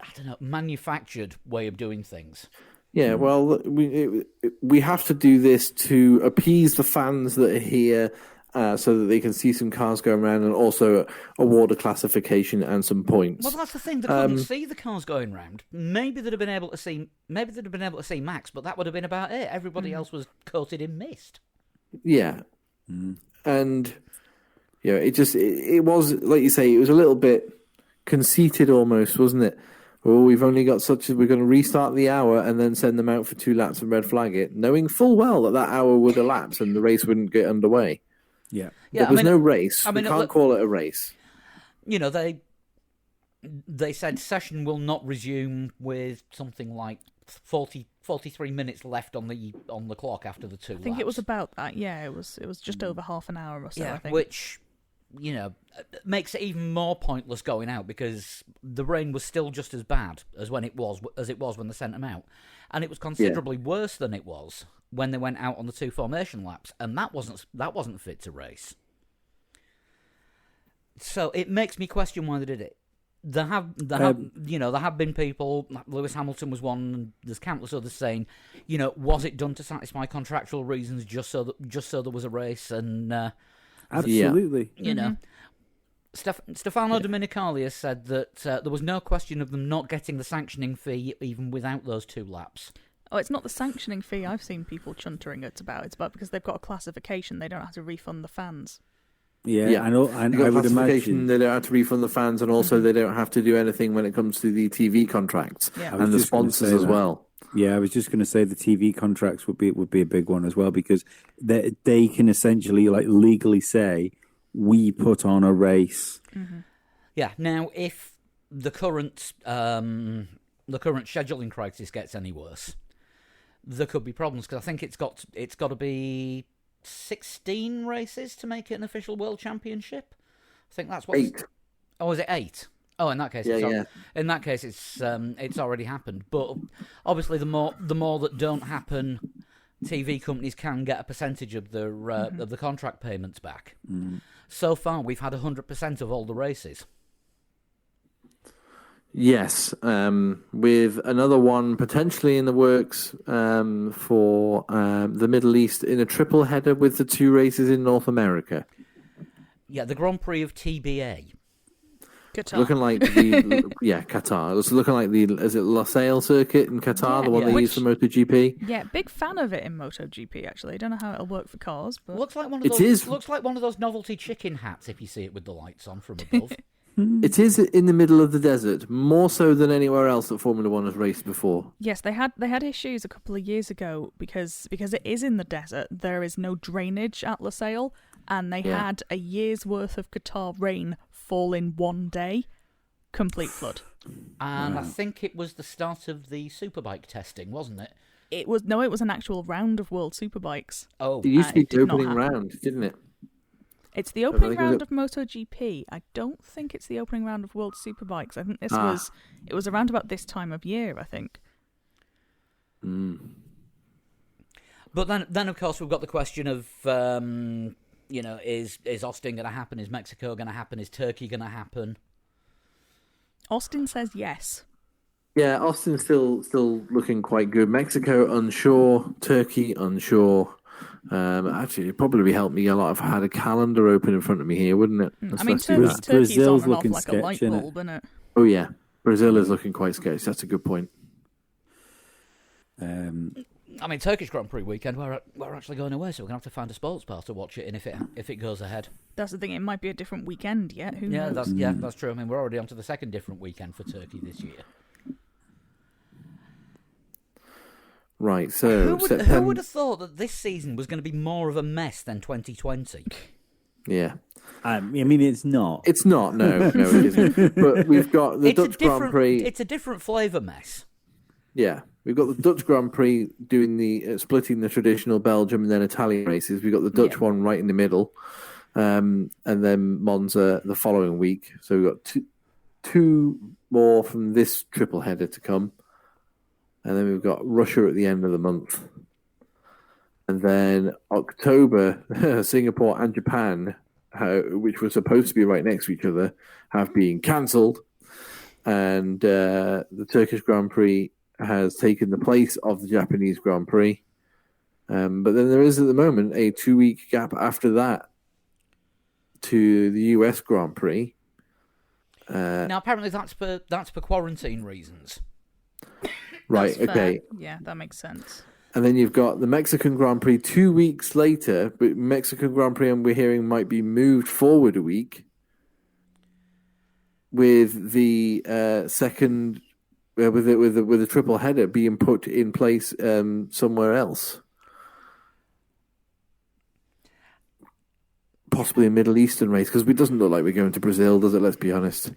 I don't know, manufactured way of doing things. Yeah, well, we have to do this to appease the fans that are here, so that they can see some cars going around, and also award a classification and some points. Well, that's the thing. They couldn't see the cars going round. Maybe they'd have been able to see. Maybe they'd have been able to see Max, but that would have been about it. Everybody else was coated in mist. Yeah, and it was, like you say, it was a little bit conceited almost, wasn't it? Oh, we've only got we're going to restart the hour and then send them out for 2 laps and red flag it, knowing full well that hour would elapse and the race wouldn't get underway. yeah. There was no race. I mean, we can't call it a race. You know, they said session will not resume with something like 43 minutes left on the clock after the 2 laps. I think it was about that. Yeah, it was just over half an hour or so. I think. Which, makes it even more pointless going out, because the rain was still just as bad as it was when they sent them out, and it was considerably worse than it was when they went out on the 2 formation laps, and that wasn't fit to race. So it makes me question why they did it. There have been people. Lewis Hamilton was one, and there's countless others saying, was it done to satisfy contractual reasons, just so there was a race? And Absolutely. Stefano Domenicali has said that there was no question of them not getting the sanctioning fee even without those 2 laps. Oh, it's not the sanctioning fee I've seen people chuntering it about. It's about because they've got a classification, they don't have to refund the fans. Yeah. And You've got I would classification, imagine they don't have to refund the fans, and also they don't have to do anything when it comes to the TV contracts Yeah. and the just gonna sponsors say as that. well. Yeah, I was just going to say the TV contracts would be a big one as well, because they can essentially legally say we put on a race. Yeah. Now, if the current scheduling crisis gets any worse, there could be problems, because I think it's got to be 16 races to make it an official world championship. I think that's what. 8. Oh, is it 8? Oh, in that case, in that case, it's already happened. But obviously, the more that don't happen, TV companies can get a percentage of the contract payments back. So far, we've had 100% of all the races. Yes, with another one potentially in the works for the Middle East in a triple header with the 2 races in North America. Yeah, the Grand Prix of TBA. Qatar. Looking like Qatar. It's looking like is it Losail circuit in Qatar, the one they use for MotoGP? Yeah, big fan of it in MotoGP. Actually, I don't know how it'll work for cars, but Looks like one of It those. is. Looks like one of those novelty chicken hats if you see it with the lights on from above. It is in the middle of the desert, more so than anywhere else that Formula One has raced before. Yes, they had issues a couple of years ago because it is in the desert. There is no drainage at Losail, and they had a year's worth of Qatar rain fall in one day, complete flood. And I think it was the start of the Superbike testing, wasn't it? It was an actual round of World Superbikes. Oh, It used to be it the did not opening happen. round, didn't it? It's the opening think round it of MotoGP. I don't think it's the opening round of World Superbikes. I think it was around about this time of year, I think. But then of course we've got the question of is Austin going to happen? Is Mexico going to happen? Is Turkey going to happen? Austin says yes. Yeah, Austin's still looking quite good. Mexico unsure, Turkey unsure. Actually, it'd probably help me a lot if I had a calendar open in front of me here, wouldn't it? I mean, do that. Turkey's Brazil's on and off looking like a light sketchy, innit? bulb, isn't it? Oh yeah, Brazil is looking quite sketchy. That's a good point. I mean, Turkish Grand Prix weekend, we're actually going away, so we're going to have to find a sports bar to watch it in if it goes ahead. That's the thing. It might be a different weekend yet. Who knows? That's true. I mean, we're already on to the second different weekend for Turkey this year. Right, so Who would have thought that this season was going to be more of a mess than 2020? Yeah, I mean, it's not. it's not. No, it isn't. But we've got the Dutch Grand Prix. It's a different flavour mess. Yeah, we've got the Dutch Grand Prix doing the splitting the traditional Belgium and then Italian races. We've got the Dutch one right in the middle, and then Monza the following week. So we've got two more from this triple header to come. And then we've got Russia at the end of the month. And then October, Singapore and Japan, which were supposed to be right next to each other, have been cancelled. And the Turkish Grand Prix has taken the place of the Japanese Grand Prix. But then there is at the moment a 2-week gap after that to the US Grand Prix. Now, apparently that's for quarantine reasons. Right, That's fair. okay. Yeah, that makes sense. And then you've got the Mexican Grand Prix 2 weeks later, but Mexican Grand Prix, and we're hearing, might be moved forward a week with the second, with the triple header being put in place somewhere else. Possibly a Middle Eastern race, because it doesn't look like we're going to Brazil, does it? Let's be honest.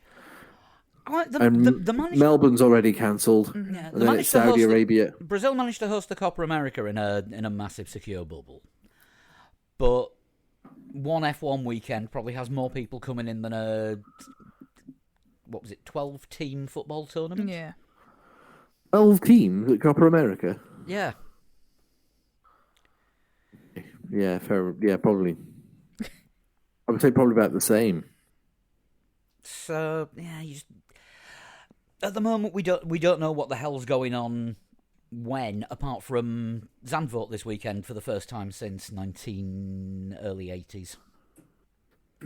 Melbourne's already cancelled, and then it's Saudi Arabia. Brazil managed to host the Copa America in a massive secure bubble, but one F1 weekend probably has more people coming in than a 12-team football tournament. Yeah. 12 teams at Copa America. Yeah. Yeah, fair. Yeah, probably. I would say probably about the same. So yeah, at the moment we don't know what the hell's going on when, apart from Zandvoort this weekend for the first time since early 80s.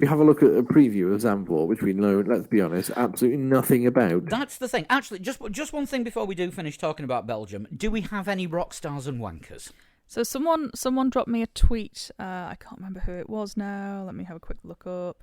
We have a look at a preview of Zandvoort, which we know, let's be honest, absolutely nothing about. That's the thing. Actually, just one thing before we do finish talking about Belgium. Do we have any rock stars and wankers? So someone dropped me a tweet. I can't remember who it was now. Let me have a quick look up.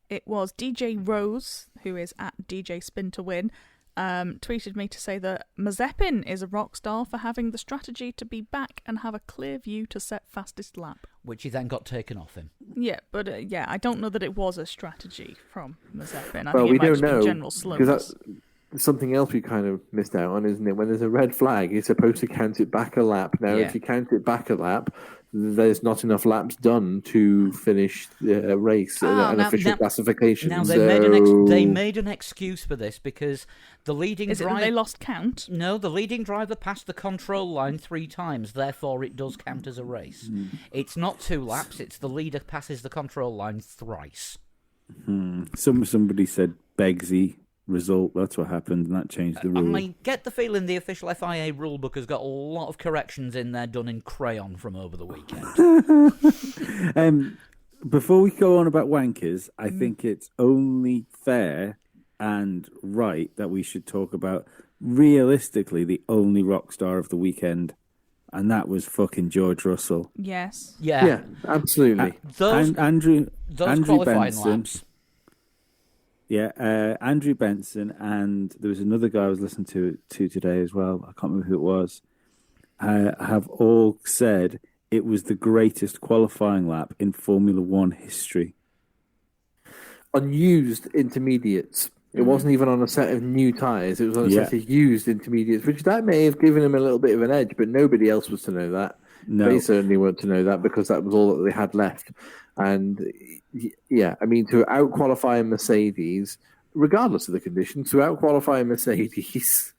It was DJ Rose, who is at DJ Spin to Win, tweeted me to say that Mazepin is a rock star for having the strategy to be back and have a clear view to set fastest lap. Which he then got taken off him. Yeah, but I don't know that it was a strategy from Mazepin. I Well, think we it might don't just be know, general slowness. Something else we kind of missed out on, isn't it? When there's a red flag, you're supposed to count it back a lap. Now, Yeah. if you count it back a lap, there's not enough laps done to finish the race, an official classification. Now they made an excuse for this because the leading Is it driver... that they lost count? No, the leading driver passed the control line 3 times, therefore it does count as a race. It's not 2 laps, it's the leader passes the control line thrice. Somebody said Begsy result. That's what happened, and that changed the rule. I get the feeling the official FIA rulebook has got a lot of corrections in there done in crayon from over the weekend. Before we go on about wankers, I think it's only fair and right that we should talk about realistically the only rock star of the weekend, and that was fucking George Russell. Yes. Yeah, absolutely. Those And Andrew qualifying Benson. laps. Yeah, Andrew Benson, and there was another guy I was listening to today as well. I can't remember who it was. Have all said it was the greatest qualifying lap in Formula One history. Unused intermediates. It wasn't even on a set of new tyres. It was on a set of used intermediates, which that may have given him a little bit of an edge, but nobody else was to know that. No. They certainly weren't to know that because that was all that they had left. And yeah, I mean, to out-qualify a Mercedes, regardless of the conditions, to out-qualify a Mercedes...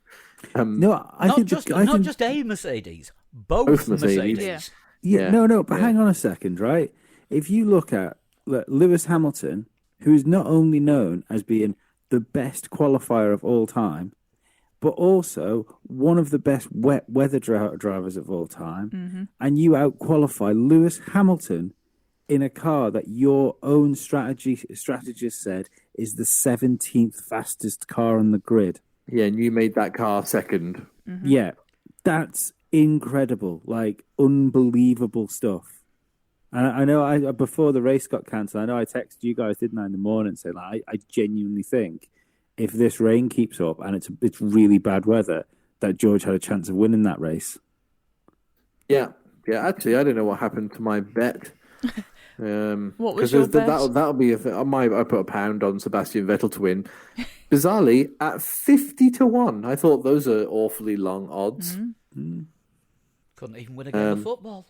No, I Not think just a Mercedes, both Mercedes. Yeah. No, but hang on a second, right? If you look at Lewis Hamilton, who is not only known as being the best qualifier of all time, but also one of the best wet weather drivers of all time, and you out-qualify Lewis Hamilton in a car that your own strategist said is the 17th fastest car on the grid. Yeah, and you made that car second. Yeah, that's incredible, like unbelievable stuff. And I know before the race got cancelled, I know I texted you guys, didn't I, in the morning, saying like, I genuinely think if this rain keeps up and it's really bad weather, that George had a chance of winning that race. Yeah. Actually, I don't know what happened to my bet. What was your bet? That'll be a thing. I put £1 on Sebastian Vettel to win. Bizarrely, at 50-1. I thought those are awfully long odds. Couldn't even win a game of football.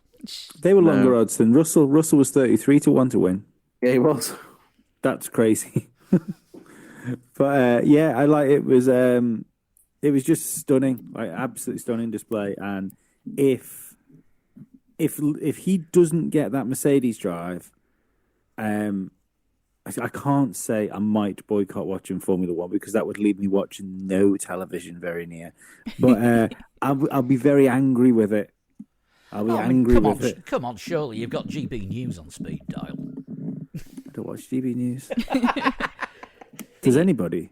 They were longer odds than Russell. Russell was 33-1 to win. Yeah, he was. That's crazy. But yeah, I like it. It was just stunning, like absolutely stunning display. And if he doesn't get that Mercedes drive, I can't say I might boycott watching Formula One because that would leave me watching no television very near. But I'll be very angry with it. I'll be angry with it. Come on, surely you've got GB News on speed dial. I don't watch GB News. Does anybody?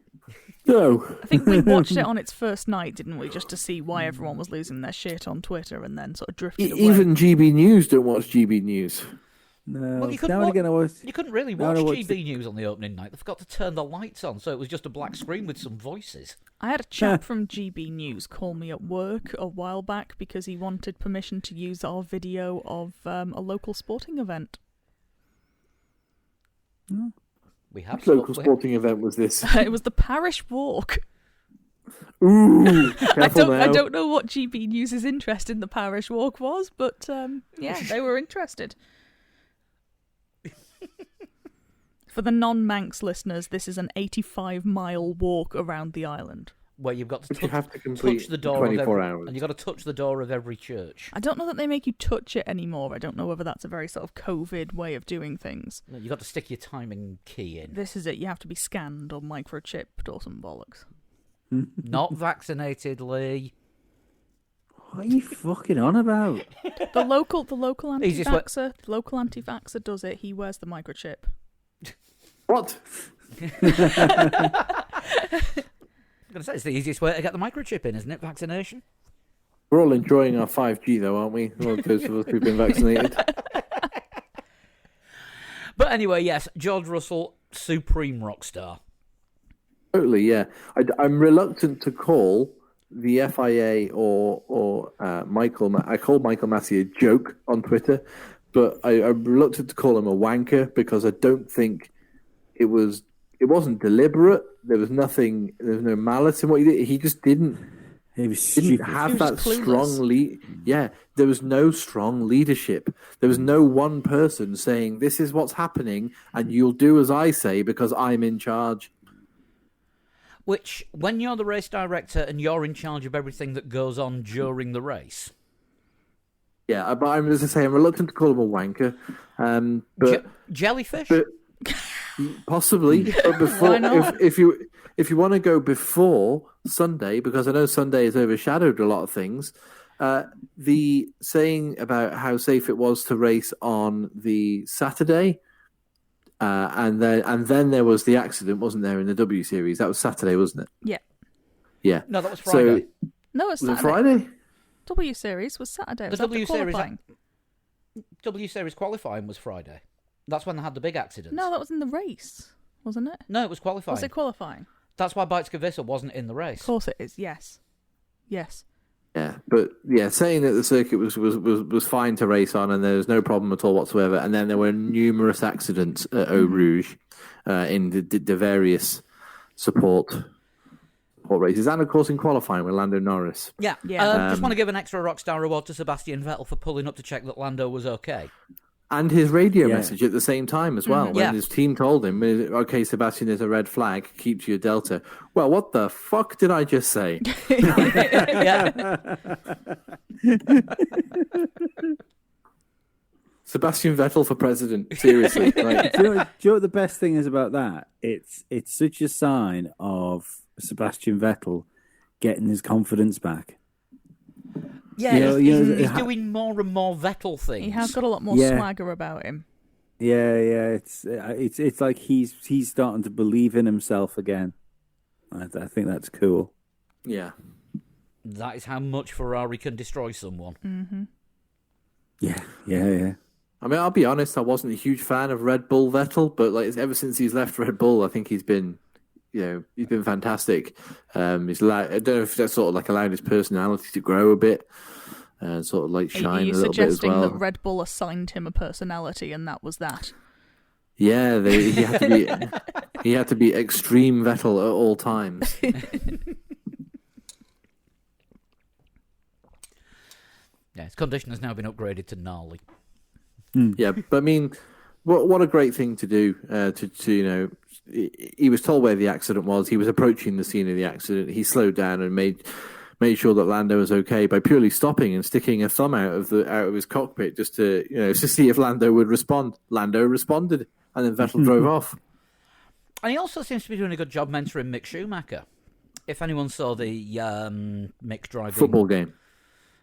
No. I think we watched it on its first night, didn't we? Just to see why everyone was losing their shit on Twitter and then sort of drifted away. Even GB News don't watch GB News. No. Well, you couldn't really watch GB News on the opening night. They forgot to turn the lights on, so it was just a black screen with some voices. I had a chap from GB News call me at work a while back because he wanted permission to use our video of a local sporting event. We have Which local sporting event was this? It was the parish walk. Ooh, I now. don't know what GB News' interest in the parish walk was, but yeah, they were interested. For the non-Manx listeners, this is an 85-mile walk around the island. Where you've got to you have to complete touch the door 24 hours. and you've got to touch the door of every church. I don't know that they make you touch it anymore. I don't know whether that's a very sort of COVID way of doing things. No, you've got to stick your timing key in. This is it. You have to be scanned or microchipped or some bollocks. Not vaccinated, Lee. What are you fucking on about? The local anti-vaxxer does it. He wears the microchip. What? I'm going to say it's the easiest way to get the microchip in, isn't it? Vaccination. We're all enjoying our 5G, though, aren't we? All those of us who've been vaccinated. But anyway, yes, George Russell, supreme rock star. Totally, yeah. I'm reluctant to call the FIA or Michael. I called Michael Massey a joke on Twitter, but I'm reluctant to call him a wanker because I don't think it wasn't deliberate. There was no malice in what he did. He just didn't have that strong lead. Yeah, there was no strong leadership. There was no one person saying, this is what's happening, and you'll do as I say because I'm in charge. Which, when you're the race director and you're in charge of everything that goes on during the race... Yeah, but I'm just saying, I'm reluctant to call him a wanker. But jellyfish? But, possibly, but before, if you want to go before Sunday, because I know Sunday has overshadowed a lot of things, the saying about how safe it was to race on the Saturday, and then there was the accident, wasn't there, in the W Series? That was Saturday, wasn't it? Yeah. Yeah. No, that was Friday. No, it's was Saturday. it Friday? W Series was Saturday. The Was that W Series, qualifying? W Series qualifying was Friday. That's when they had the big accident. No, that was in the race, wasn't it? No, it was qualifying. Was it qualifying? That's why Bikes Vissel wasn't in the race. Of course it is. Yes. Yes. Yeah, but yeah, saying that the circuit was fine to race on and there was no problem at all whatsoever, and then there were numerous accidents at Eau Rouge in the various support races, and of course in qualifying with Lando Norris. Yeah. Yeah. Just want to give an extra Rockstar award to Sebastian Vettel for pulling up to check that Lando was okay. And his radio Yeah. message at the same time as well. When Yeah. his team told him, okay, Sebastian, there's a red flag, keep to your delta. Well, what the fuck did I just say? Yeah. Sebastian Vettel for president. Seriously. Like, Do you know what the best thing is about that? It's such a sign of Sebastian Vettel getting his confidence back. Yeah, You know, he's it doing more and more Vettel things. He has got a lot more Yeah. swagger about him. Yeah, it's like he's starting to believe in himself again. I think that's cool. yeah. That is how much Ferrari can destroy someone. Mm-hmm. Yeah. I mean, I'll be honest, I wasn't a huge fan of Red Bull Vettel, but like ever since he's left Red Bull, I think he's been fantastic. I don't know if that's sort of like allowed his personality to grow a bit and sort of like Are shine you a little bit as suggesting well. that Red Bull assigned him a personality and that was that? Yeah, he had to be extreme Vettel at all times. Yeah, his condition has now been upgraded to gnarly. Yeah, but I mean, what a great thing to do. To he was told where the accident was. He was approaching the scene of the accident. He slowed down and made sure that Lando was okay by purely stopping and sticking a thumb out of his cockpit just to see if Lando would respond. Lando responded, and then Vettel drove off. And he also seems to be doing a good job mentoring Mick Schumacher. If anyone saw the Mick driving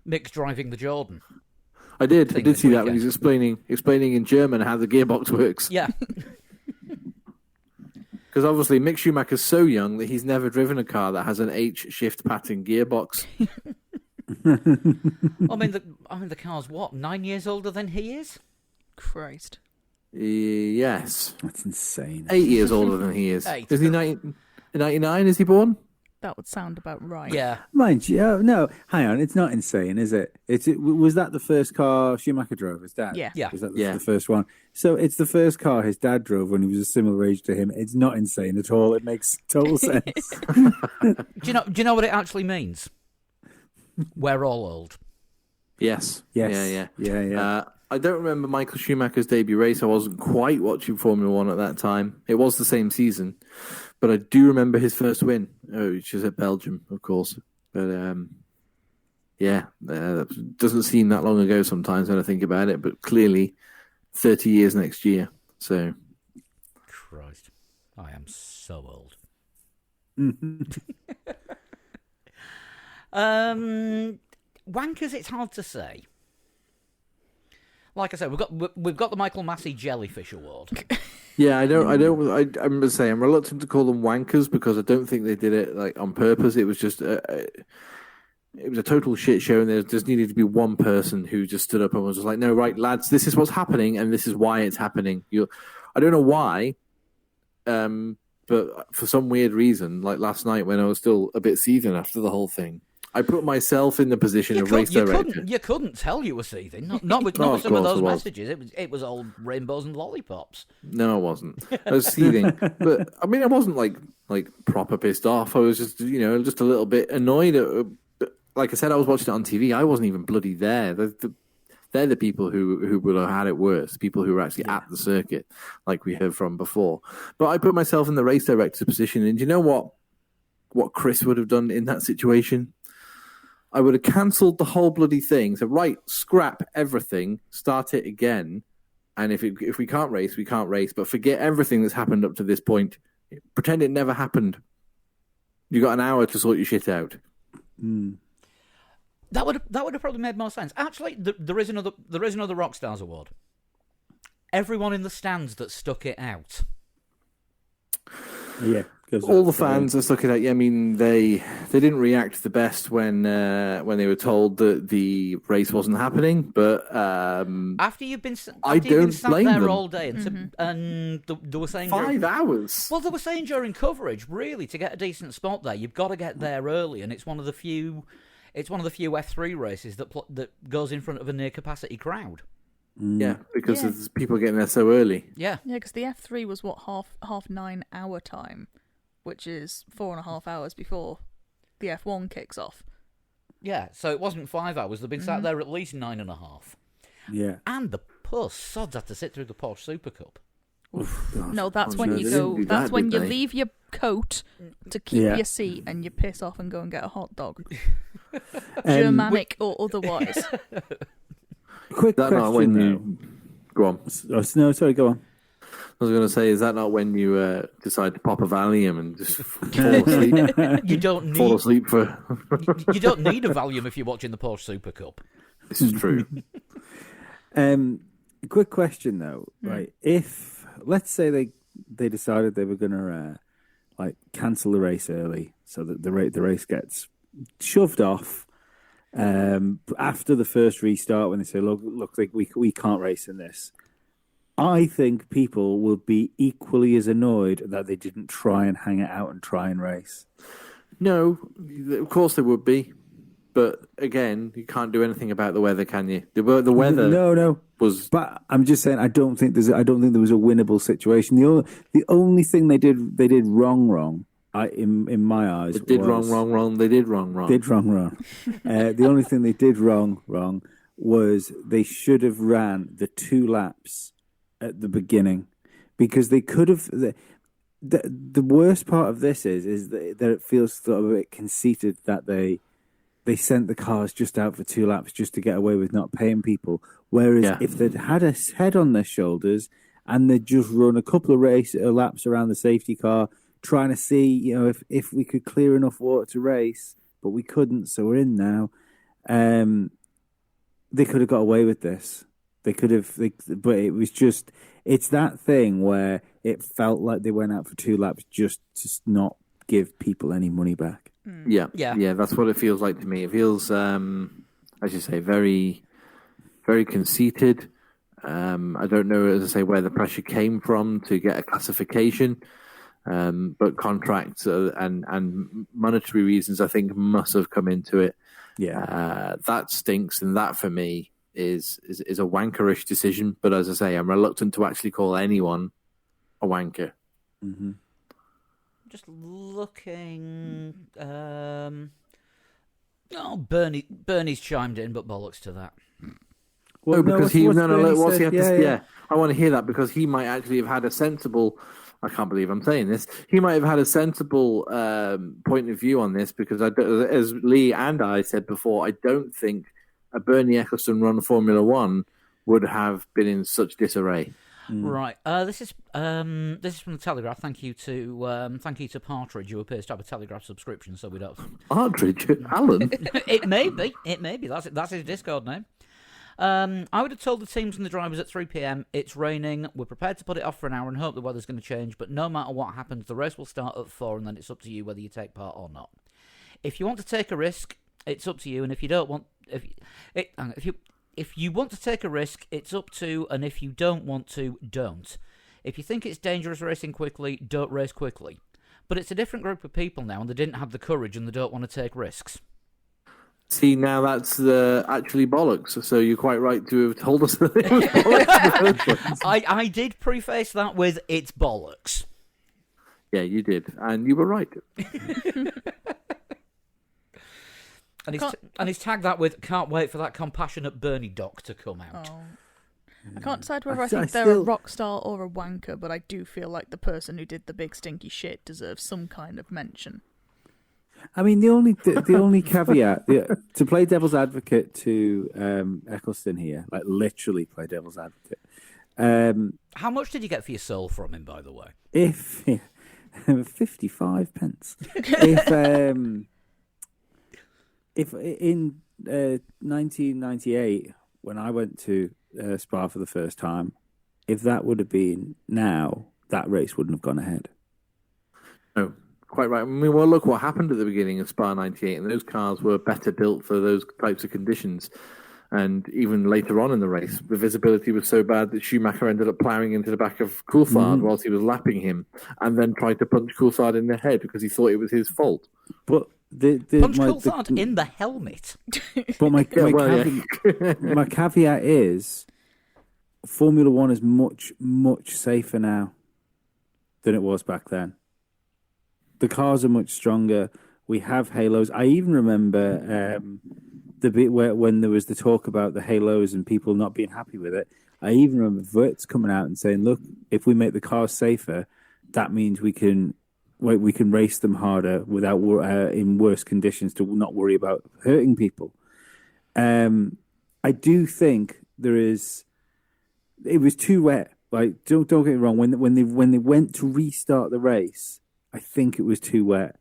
Mick driving the Jordan. I did Thing see this that when weekend. he's explaining in German how the gearbox works. Yeah. Because obviously Mick Schumacher's so young that he's never driven a car that has an H-shift pattern gearbox. I mean, the car's what, 9 years older than he is? Christ. Yes. That's insane. 8 years older than he is. 8. Is he 99? Is he born? That would sound about right. Yeah. Mind you, no, hang on, it's not insane, is it? Was that the first car Schumacher drove, his dad? Yeah. Yeah. Was that Yeah. the first one? So it's the first car his dad drove when he was a similar age to him. It's not insane at all. It makes total sense. Do you know what it actually means? We're all old. Yes. Yes. Yeah. I don't remember Michael Schumacher's debut race. I wasn't quite watching Formula One at that time. It was the same season. But I do remember his first win, which is at Belgium, of course. But, that doesn't seem that long ago sometimes when I think about it. But clearly, 30 years next year. So, Christ. I am so old. Wankers, it's hard to say. Like I said, we've got the Michael Massey Jellyfish Award. yeah, I remember saying I'm reluctant to call them wankers because I don't think they did it like on purpose. It was just it was a total shit show, and there just needed to be one person who just stood up and was just like, "No, right, lads, this is what's happening, and this is why it's happening." I don't know why, but for some weird reason, like last night when I was still a bit seething after the whole thing, I put myself in the position of race director. You couldn't tell you were seething. Not with of some of course those I was. messages. It was all rainbows and lollipops. No, I wasn't. I was seething, but I mean, I wasn't like proper pissed off. I was just just a little bit annoyed. Like I said, I was watching it on TV. I wasn't even bloody there. They're the people who would have had it worse. People who were actually at the circuit, like we heard from before. But I put myself in the race director's position, and do you know what Chris would have done in that situation? I would have cancelled the whole bloody thing. So, right, scrap everything, start it again. And if we can't race, we can't race. But forget everything that's happened up to this point. Pretend it never happened. You got an hour to sort your shit out. That would have probably made more sense. Actually, there is another Rockstars Award. Everyone in the stands that stuck it out. Yeah. All the fans are looking at you. I mean, they didn't react the best when they were told that the race wasn't happening. But after you've been sat blame there them. all day, and they were saying 5 hours. Well, they were saying during coverage, really, to get a decent spot there, you've got to get there early, and it's one of the few F3 races that goes in front of a near capacity crowd. Yeah, because there's people getting there so early. Yeah, because the F3 was half 9 hour time, which is 4.5 hours before the F1 kicks off. Yeah, so it wasn't 5 hours. They've been sat there at least 9.5. Yeah, and the sods had to sit through the Porsche Super Cup. No, that's when you go. That's when you leave your coat to keep your seat, and you piss off and go and get a hot dog, Germanic or otherwise. Quick That question. not when you go on? Oh, no, sorry, go on. I was going to say, is that not when you decide to pop a Valium and just fall asleep? You don't fall need asleep for. you don't need a Valium if you're watching the Porsche Super Cup. This is true. Quick question though, right? If let's say they decided they were going to cancel the race early, so that the race gets shoved off after the first restart, when they say, look, we can't race in this. I think people would be equally as annoyed that they didn't try and hang it out and try and race. No, of course there would be, but again, you can't do anything about the weather, can you? The weather. No. Was. But I'm just saying, I don't think there was a winnable situation. The only thing they did wrong. In my eyes, They did wrong. They did wrong. The only thing they did wrong was they should have ran the 2 laps at the beginning, because they could have. The worst part of this is that it feels sort of a bit conceited that they sent the cars just out for 2 laps just to get away with not paying people. Whereas if they'd had a head on their shoulders and they'd just run a couple of laps around the safety car, trying to see, if we could clear enough water to race, but we couldn't, so we're in now. They could have got away with this. They could have, but it was just, it's that thing where it felt like they went out for 2 laps just to not give people any money back. Yeah. That's what it feels like to me. It feels, as you say, very, very conceited. I don't know, as I say, where the pressure came from to get a classification. But contracts and monetary reasons, I think, must have come into it. Yeah, that stinks, and that for me is a wankerish decision. But as I say, I'm reluctant to actually call anyone a wanker. Mm-hmm. Just looking. Bernie's chimed in, but bollocks to that. Well, because what's he have to say? Yeah, I want to hear that, because he might actually have had a sensible. I can't believe I'm saying this. He might have had a sensible point of view on this, because as Lee and I said before, I don't think a Bernie Ecclestone run Formula One would have been in such disarray. Right. This is from the Telegraph. Thank you to Partridge, who appears to have a Telegraph subscription, so we don't. Partridge, Alan. It may be. That's his Discord name. I would have told the teams and the drivers at 3 p.m. it's raining. We're prepared to put it off for an hour and hope the weather's going to change. But no matter what happens, the race will start at 4, and then it's up to you whether you take part or not. If you want to take a risk, it's up to you. And if you don't want, if you want to take a risk, it's up to. And if you don't want to, don't. If you think it's dangerous racing quickly, don't race quickly. But it's a different group of people now, and they didn't have the courage, and they don't want to take risks. See, now that's actually bollocks. So you're quite right to have told us that it was bollocks in the first place. I did preface that with it's bollocks. Yeah, you did, and you were right. And he's tagged that with "Can't wait for that compassionate Bernie doc to come out." Oh. I can't decide whether I think they're a rock star or a wanker, but I do feel like the person who did the big stinky shit deserves some kind of mention. I mean, the only caveat to play devil's advocate to Ecclestone here, like literally play devil's advocate. How much did you get for your soul from him, by the way? If 55 pence. If in 1998, when I went to Spa for the first time, if that would have been now, that race wouldn't have gone ahead. No, quite right. I mean, well, look what happened at the beginning of Spa 98, and those cars were better built for those types of conditions. And even later on in the race, the visibility was so bad that Schumacher ended up ploughing into the back of Coulthard whilst he was lapping him, and then tried to punch Coulthard in the head because he thought it was his fault. But Punch Coulthard in the helmet. But my caveat is, Formula One is much, much safer now than it was back then. The cars are much stronger. We have halos. I even remember the bit when there was the talk about the halos and people not being happy with it. I even remember Wirtz coming out and saying, "Look, if we make the cars safer, that means we can race them harder without in worse conditions to not worry about hurting people." I do think it was too wet. Like, don't get me wrong. When they went to restart the race, I think it was too wet.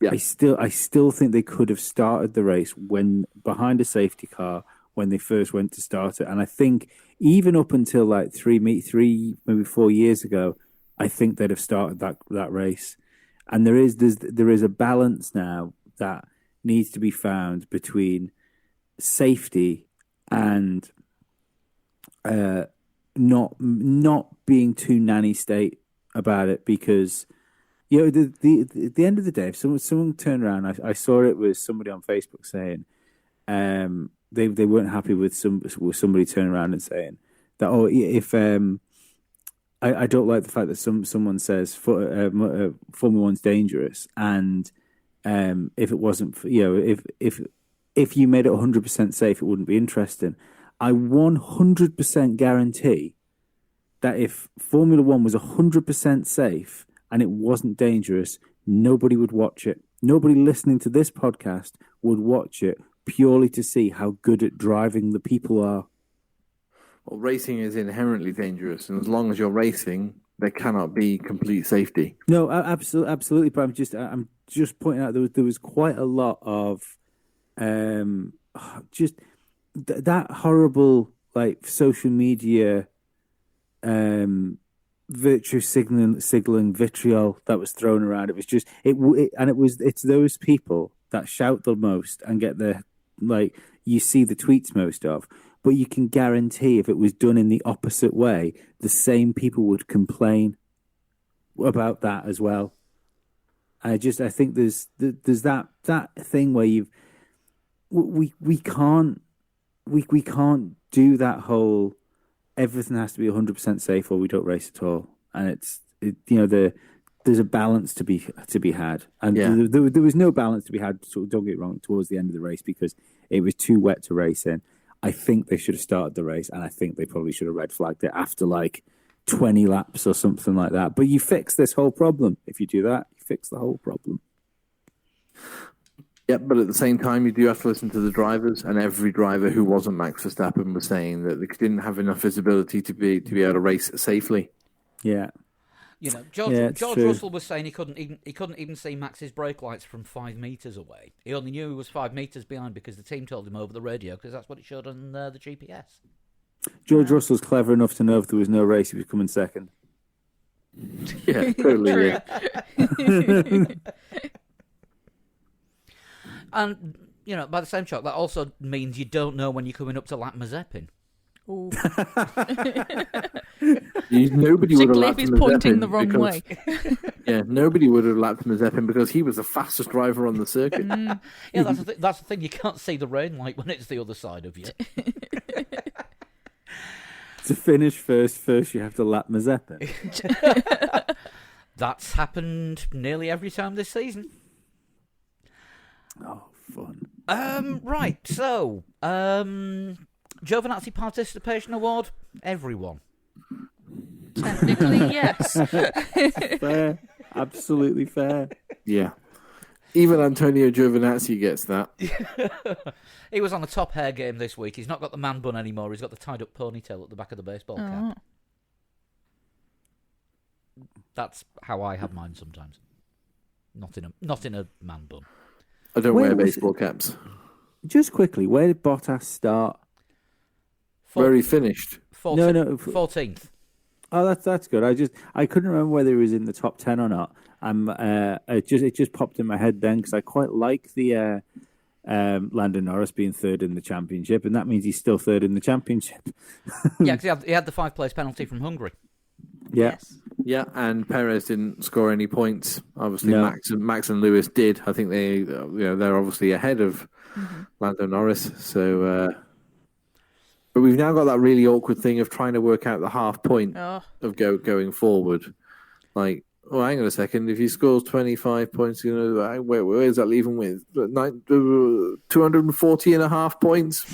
Yeah. I still think they could have started the race when behind a safety car when they first went to start it. And I think even up until like 3 maybe 4 years ago, I think they'd have started that race. And there is a balance now that needs to be found between safety and not being too nanny state about it, because at the end of the day, if someone turned around, I saw it was somebody on Facebook saying they weren't happy with somebody turning around and saying that, oh, if I don't like the fact that someone says Formula One's dangerous, and if it wasn't, if you made it 100% safe, it wouldn't be interesting. I 100% guarantee that if Formula One was 100% safe and it wasn't dangerous, nobody would watch it. Nobody listening to this podcast would watch it purely to see how good at driving the people are. Well, racing is inherently dangerous, and as long as you're racing, there cannot be complete safety. No, absolutely. But I'm just pointing out there was quite a lot of just that horrible like social media virtue signaling vitriol that was thrown around. It was just it's those people that shout the most and get the you see the tweets most of. But you can guarantee if it was done in the opposite way, the same people would complain about that as well. I think there's that thing where we can't do that whole everything has to be 100% safe or we don't race at all. And there's a balance to be had, and there was no balance to be had. So don't get it wrong, towards the end of the race, because it was too wet to race in. I think they should have started the race, and I think they probably should have red flagged it after like 20 laps or something like that. But you fix this whole problem. If you do that, you fix the whole problem. Yeah, but at the same time, you do have to listen to the drivers, and every driver who wasn't Max Verstappen was saying that they didn't have enough visibility to be able to race safely. Yeah. George Russell was saying he couldn't even see Max's brake lights from 5 meters away. He only knew he was 5 meters behind because the team told him over the radio, because that's what it showed on the GPS. George Russell's clever enough to know if there was no race, he was coming second. Yeah, totally. Yeah. And by the same shot, that also means you don't know when you're coming up to lap Mazepin. Ooh. Nobody would have Particularly if lapped he's Mazepin pointing the wrong way. Yeah, nobody would have lapped Mazepin because he was the fastest driver on the circuit. Yeah, that's the thing. You can't see the rain light when it's the other side of you. To finish first you have to lap Mazepin. That's happened nearly every time this season. Oh, fun. Right, so Giovinazzi Participation Award, everyone. Technically, yes. Fair. Absolutely fair. Yeah. Even Antonio Giovinazzi gets that. He was on the top hair game this week. He's not got the man bun anymore. He's got the tied up ponytail at the back of the baseball cap. That's how I have mine sometimes. Not in a man bun. I don't wear baseball caps. Just quickly, where did Bottas start? Where he finished? 14th. Oh, that's good. I couldn't remember whether he was in the top 10 or not. It just popped in my head then because I quite like the Lando Norris being third in the championship, and that means he's still third in the championship. Yeah, because he had the 5-place penalty from Hungary. Yeah. Yes. Yeah, and Perez didn't score any points. Obviously, No. Max and Lewis did. I think they're obviously ahead of Lando Norris. So, but we've now got that really awkward thing of trying to work out the half point Oh, of going forward. Like, oh, hang on a second. If he scores 25 points, where is that leaving with? 240 and a half points?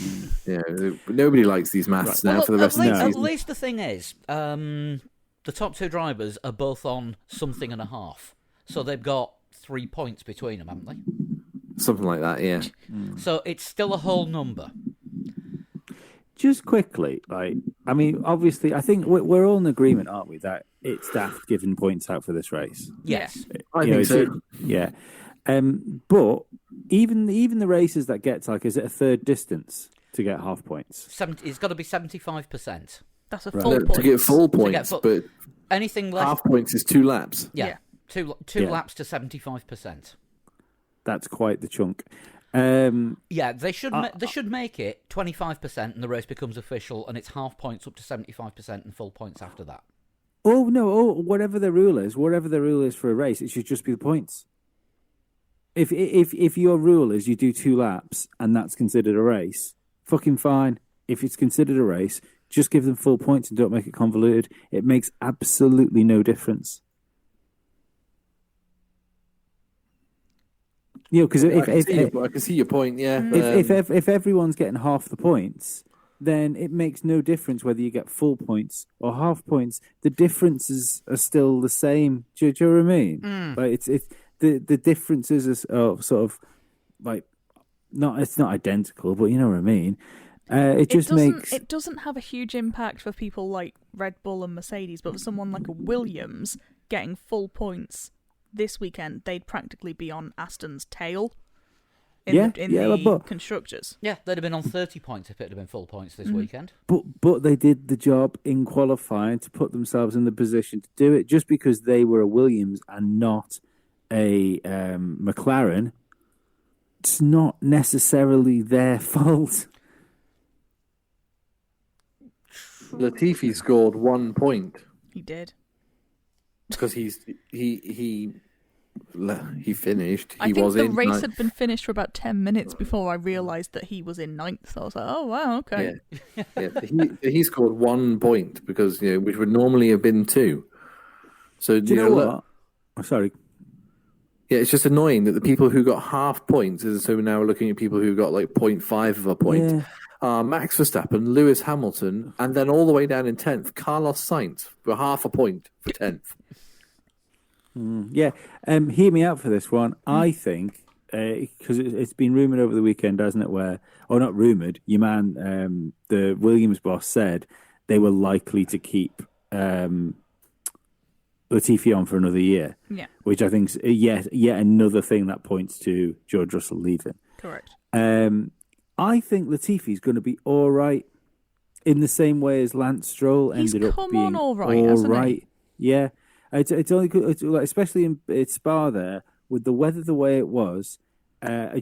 Yeah, nobody likes these maths now Well, for the rest of the at season. least the thing is, the top two drivers are both on something and a half. So they've got 3 points between them, haven't they? Something like that, yeah. So it's still a whole number. Just quickly, obviously, I think we're all in agreement, aren't we, that it's daft giving points out for this race. Yes. I think so. Yeah. But even the races that get is it a third distance to get half points? It's got to be 75%. that's a Right. full No, point. to get full points, but Anything less... half points is 2 laps. Yeah. Two Yeah. laps to 75%. That's quite the chunk. Yeah, they should make it 25% and the race becomes official, and it's half points up to 75% and full points after that. Oh no! Whatever the rule is for a race, it should just be the points. If your rule is you do 2 laps and that's considered a race, fucking fine. If it's considered a race, just give them full points and don't make it convoluted. It makes absolutely no difference. Because I can see your point. Yeah, if everyone's getting half the points, then it makes no difference whether you get full points or half points. The differences are still the same. Do you know what I mean? Like it's the differences are sort of like it's not identical, but you know what I mean. It doesn't have a huge impact for people like Red Bull and Mercedes, but for someone like a Williams getting full points this weekend, they'd practically be on Aston's tail in the constructors. Yeah, they'd have been on 30 points if it had been full points this weekend. But they did the job in qualifying to put themselves in the position to do it. Just because they were a Williams and not a McLaren, it's not necessarily their fault. Latifi scored 1 point He did. because he finished. I think the race had been finished for about 10 minutes before I realised that he was in 9th. So I was like, oh, wow, okay. He scored 1 point because which would normally have been 2. So Do you know what? Oh, sorry. Yeah, it's just annoying that the people who got half points is so now we're looking at people who got like 0.5 of a point. Yeah. Max Verstappen, Lewis Hamilton, and then all the way down in 10th, Carlos Sainz for half a point for 10th. Yeah, hear me out for this one. I think because it's been rumoured over the weekend, hasn't it? Not rumoured. Your man, the Williams boss, said they were likely to keep Latifi on for another year. Yeah, which I think is yet another thing that points to George Russell leaving. correct. I think Latifi's going to be all right in the same way as Lance Stroll He's ended up come being on all right, hasn't he? Yeah, it's only good, especially in Spa there with the weather the way it was.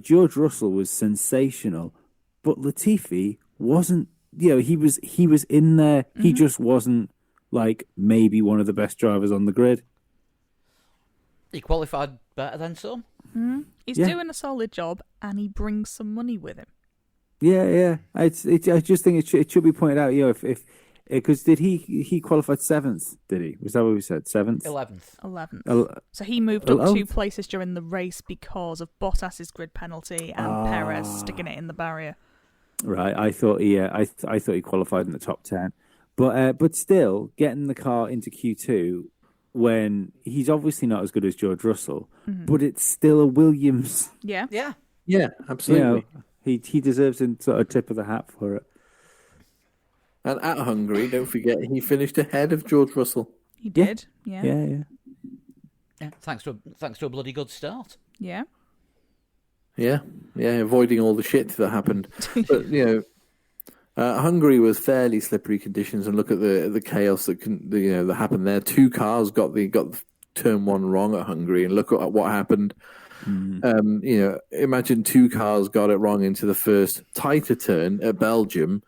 George Russell was sensational, but Latifi wasn't. He was in there. Mm-hmm. He just wasn't like maybe one of the best drivers on the grid. He qualified better than some. Mm-hmm. He's doing a solid job, and he brings some money with him. Yeah. I just think it should be pointed out. Because did he qualified 7th? Did he? Was that what we said? 7th? 11th. So he moved up 2 places during the race because of Bottas's grid penalty and Perez sticking it in the barrier. Right. I thought I thought he qualified in the top 10, but still getting the car into Q2 when he's obviously not as good as George Russell, but it's still a Williams. Yeah. Yeah, absolutely. He deserves a sort of tip of the hat for it. And at Hungary, don't forget, he finished ahead of George Russell. He did. Yeah. Yeah, thanks to a bloody good start. Yeah. Yeah, avoiding all the shit that happened. But Hungary was fairly slippery conditions, and look at the chaos that happened there. 2 cars got turn 1 wrong at Hungary, and look at what happened. Imagine 2 cars got it wrong into the first tighter turn at Belgium.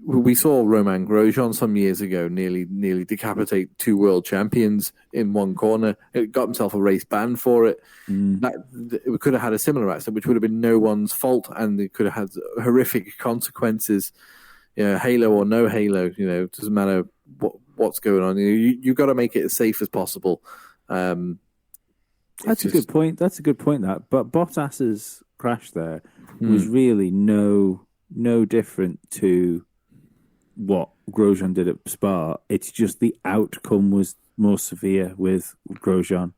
We saw Romain Grosjean some years ago nearly decapitate 2 world champions in one corner. It got himself a race ban for it. We could have had a similar accident, which would have been no one's fault, and it could have had horrific consequences. Halo or no halo, it doesn't matter what's going on. You've got to make it as safe as possible. That's a good point. But Bottas's crash there was really no different to what Grosjean did at Spa. It's just the outcome was more severe with Grosjean.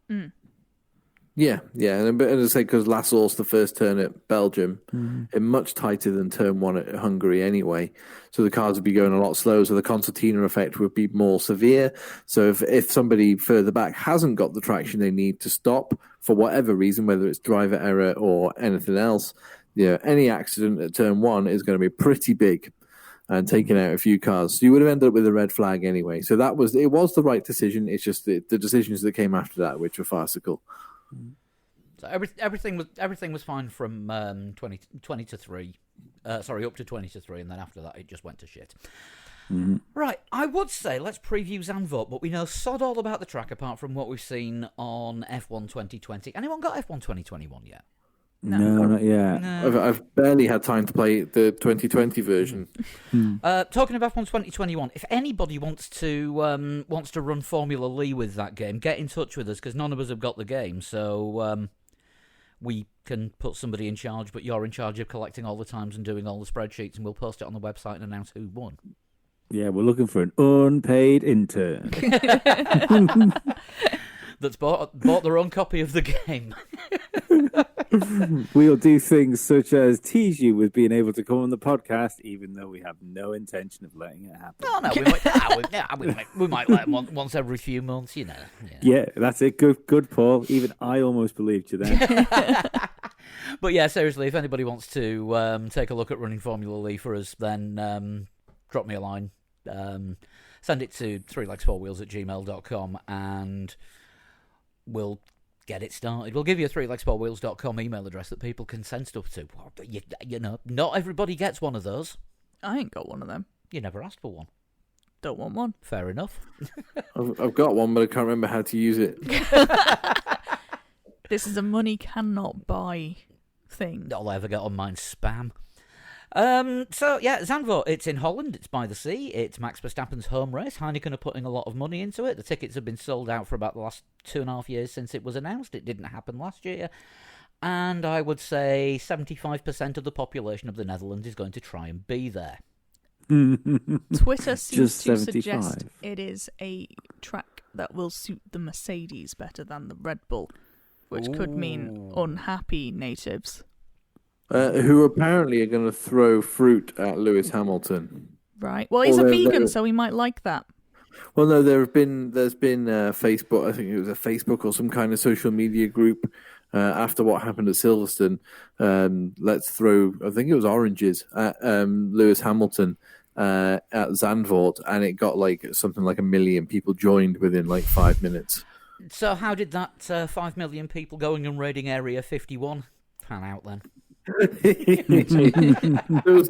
Yeah, but as I say, because La Source, the first turn at Belgium, and much tighter than turn 1 at Hungary anyway. So the cars would be going a lot slower, so the concertina effect would be more severe. So if somebody further back hasn't got the traction they need to stop for whatever reason, whether it's driver error or anything else, any accident at turn 1 is going to be pretty big and taking out a few cars. So you would have ended up with a red flag anyway. So it was the right decision. It's just the decisions that came after that which were farcical. So everything was fine from 20 to 3. Up to 20 to 3, and then after that it just went to shit. Right, I would say let's preview Zandvoort, but we know sod all about the track apart from what we've seen on F1 2020. Anyone got F1 2021 yet? No, not yet. No. I've barely had time to play the 2020 version. Talking about F1 2021, if anybody wants to run Formula Lee with that game, get in touch with us, because none of us have got the game, so we can put somebody in charge, but you're in charge of collecting all the times and doing all the spreadsheets, and we'll post it on the website and announce who won. Yeah, we're looking for an unpaid intern. That's bought their own copy of the game. We'll do things such as tease you with being able to come on the podcast, even though we have no intention of letting it happen. We might let them once every few months, Yeah, that's it. Good, Paul. Even I almost believed you then. But yeah, seriously, if anybody wants to take a look at running Formula Lee for us, then drop me a line. Send it to 3legs4wheels@gmail.com and we'll get it started. We'll give you a 3legs4wheels.com email address that people can send stuff to. Not everybody gets one of those. I ain't got one of them. You never asked for one. Don't want one. Fair enough. I've got one, but I can't remember how to use it. This is a money cannot buy thing. All I ever get on mine's spam. Zandvoort, it's in Holland, it's by the sea, it's Max Verstappen's home race. Heineken are putting a lot of money into it. The tickets have been sold out for about the last 2.5 years since it was announced. It didn't happen last year. And I would say 75% of the population of the Netherlands is going to try and be there. Twitter seems to 75. suggest it is a track that will suit the Mercedes better than the Red Bull, which could mean unhappy natives. Who apparently are going to throw fruit at Lewis Hamilton. Right. Well, he's a vegan, so he might like that. Well, no, there's been Facebook. I think it was a Facebook or some kind of social media group after what happened at Silverstone. Let's throw, I think it was oranges at Lewis Hamilton at Zandvoort, and it got something like 1 million people joined within 5 minutes. So how did that 5 million people going and raiding Area 51 pan out then? It was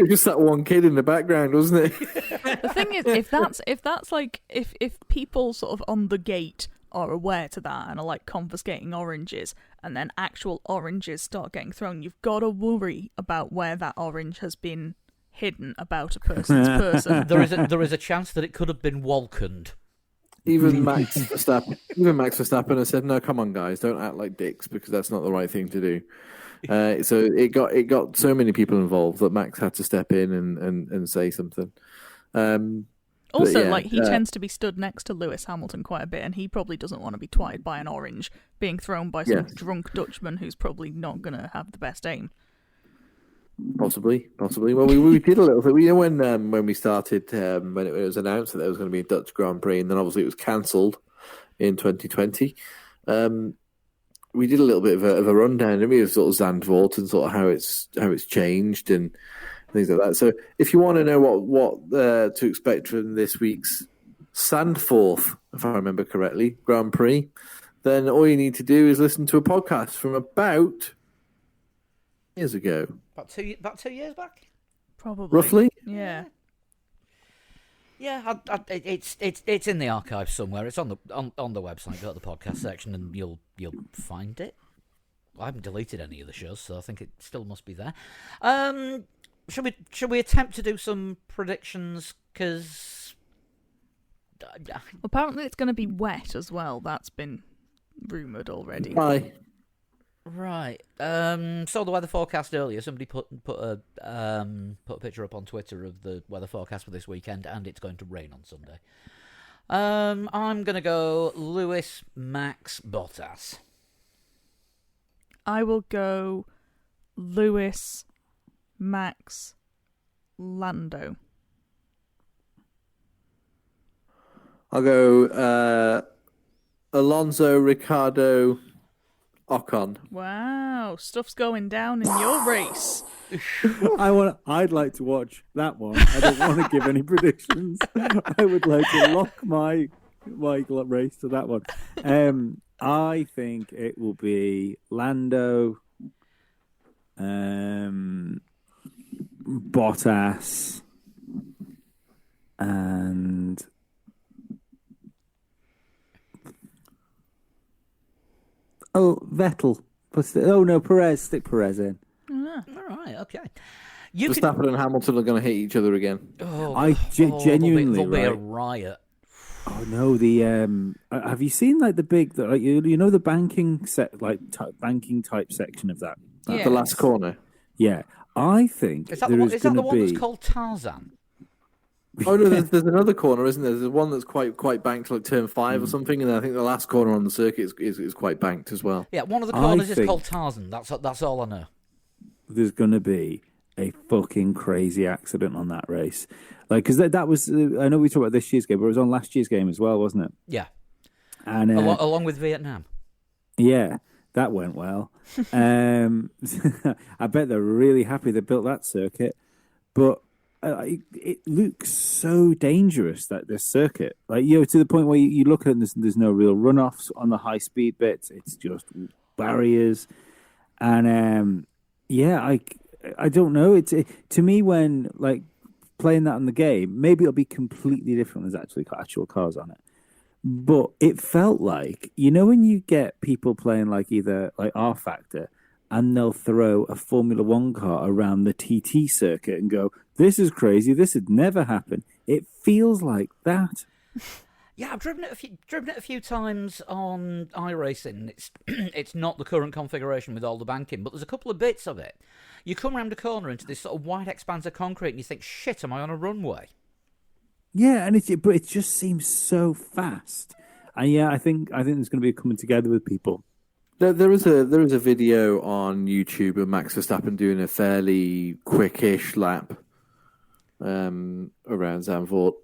just that one kid in the background, wasn't it? The thing is, if people sort of on the gate are aware to that and are confiscating oranges, and then actual oranges start getting thrown, you've got to worry about where that orange has been hidden about a person's person. There is a chance that it could have been Walkened. Even Max Verstappen has said, "No, come on, guys, don't act like dicks, because that's not the right thing to do." So it got so many people involved that Max had to step in and say something. Also, he tends to be stood next to Lewis Hamilton quite a bit, and he probably doesn't want to be twatted by an orange being thrown by some drunk Dutchman who's probably not going to have the best aim. Possibly. Well, we did a little bit. When we started, when it was announced that there was going to be a Dutch Grand Prix, and then obviously it was cancelled in 2020. we did a little bit of a rundown, didn't we, of sort of Zandvoort and sort of how it's changed and things like that. So if you want to know what to expect from this week's Zandvoort, if I remember correctly, Grand Prix, then all you need to do is listen to a podcast from about years ago. About 2 years back? Probably. Roughly? Yeah. Yeah, it's in the archive somewhere. It's on the website. Go to the podcast section and you'll find it. I haven't deleted any of the shows, so I think it still must be there. Should we attempt to do some predictions? Because Apparently it's going to be wet as well. That's been rumoured already. Bye. right, saw the weather forecast earlier. Somebody put a picture up on Twitter of the weather forecast for this weekend, and it's going to rain on Sunday. I'm gonna go Lewis, Max, Bottas. I will go Lewis, Max, Lando. I'll go Alonso, Ricardo, Ocon. Wow, stuff's going down in your race. I'd like to watch that one. I don't want to give any predictions. I would like to lock my race to that one. I think it will be Lando, Bottas, and Vettel. Perez. Stick Perez in. All right, okay. You Verstappen and Hamilton are going to hit each other again. Genuinely, there'll be a right? riot. Oh no! Have you seen like the big, the banking banking type section of that? Yeah. The last corner. Yeah, I think Is that there the is one going to be. that's called Tarzan? Oh no, there's another corner, isn't there? There's one that's quite banked, like turn 5 or something, and I think the last corner on the circuit is quite banked as well. Yeah, one of the corners is think- called Tarzan. That's all I know. There's going to be a fucking crazy accident on that race, because that was. I know we talked about this year's game, but it was on last year's game as well, wasn't it? Yeah, And along with Vietnam. yeah, that went well. I bet they're really happy they built that circuit, but it looks so dangerous, that this circuit, to the point where you look at it and there's no real runoffs on the high speed bits. It's just barriers, and I don't know. To me, when playing that in the game, maybe it'll be completely different. There's actual cars on it. But it felt like, when you get people playing either R Factor, and they'll throw a Formula One car around the TT circuit and go, "This is crazy. This would never happen." It feels like that. Yeah, I've driven it a few times on iRacing. It's not the current configuration with all the banking, but there's a couple of bits of it. You come around a corner into this sort of wide expanse of concrete, and you think, "Shit, am I on a runway?" Yeah, and but it just seems so fast. And I think there's going to be a coming together with people. There is a video on YouTube of Max Verstappen doing a fairly quickish lap around Zandvoort,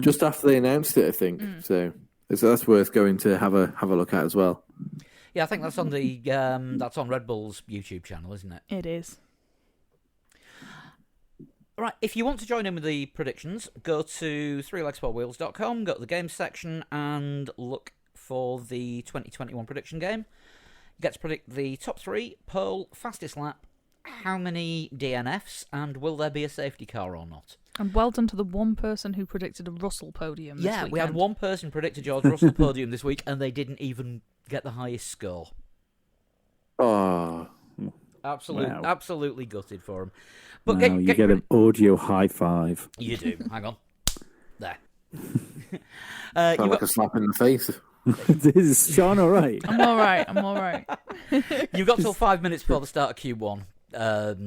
just after they announced it, I think. So that's worth going to have a look at as well. Yeah, I think that's on the that's on Red Bull's YouTube channel, isn't it? It is. Right, if you want to join in with the predictions, go to threelegs4wheels.com, go to the games section, and look for the 2021 prediction game. You get to predict the top 3, pole, fastest lap, how many DNFs, and will there be a safety car or not. And well done to the one person who predicted a Russell podium this weekend. We had one person predict a George Russell podium this week, and they didn't even get the highest score. Oh, Absolutely gutted for him. But you get an audio high five. You do. Hang on. There. sounds like a slap in the face. Is Sean all right? I'm all right. You've got till 5 minutes before the start of Q1.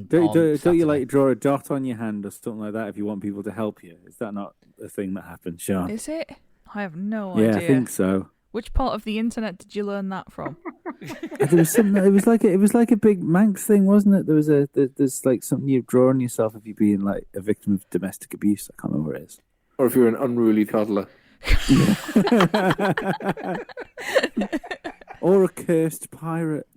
Don't you draw a dot on your hand or something like that if you want people to help you? Is that not a thing that happens, Sean? Is it? I have no Yeah, idea. I think so. Which part of the internet did you learn that from? There was something. It was like a big Manx thing, wasn't it? There's something you draw on yourself if you're being a victim of domestic abuse. I can't remember what it is. Or if you're an unruly toddler. or a cursed pirate.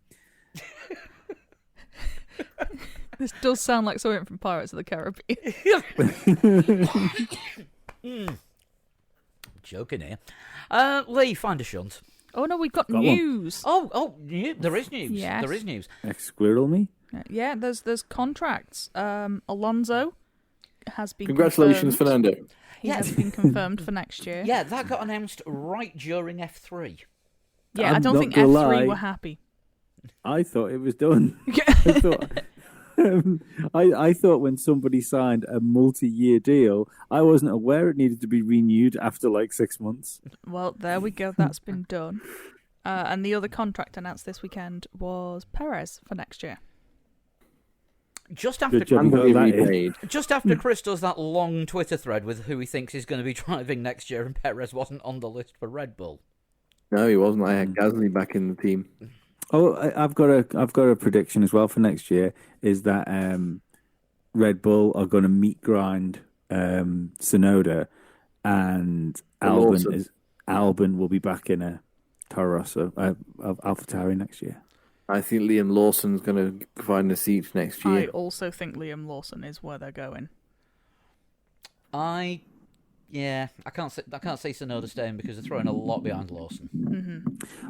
This does sound like something from Pirates of the Caribbean. Joking here. Lee, find a shunt. Oh no, we've got Got one. news. There is news. Yes. There is news. Squirrel me. Yeah, there's contracts. Alonso has been Congratulations, confirmed. Fernando. He has been confirmed for next year. Yeah, that got announced right during F3. Yeah, I I'm don't not think gonna F3 lie. were happy. I thought it was done. I thought. I thought when somebody signed a multi-year deal, I wasn't aware it needed to be renewed after like 6 months. Well, there we go. That's been done. And the other contract announced this weekend was Perez for next year. Just after Good job. And got be that in. repaid. Just after Chris does that long Twitter thread with who he thinks is going to be driving next year, and Perez wasn't on the list for Red Bull. No, he wasn't. I had Gasly back in the team. Oh, I've got a prediction as well for next year. Is that Red Bull are going to meat grind Tsunoda, and Lawson. Albon will be back in a Toro Rosso of AlphaTauri next year. I think Liam Lawson's going to find a seat next I year. also think Liam Lawson is where they're going. I can't say Tsunoda staying because they're throwing a lot behind Lawson.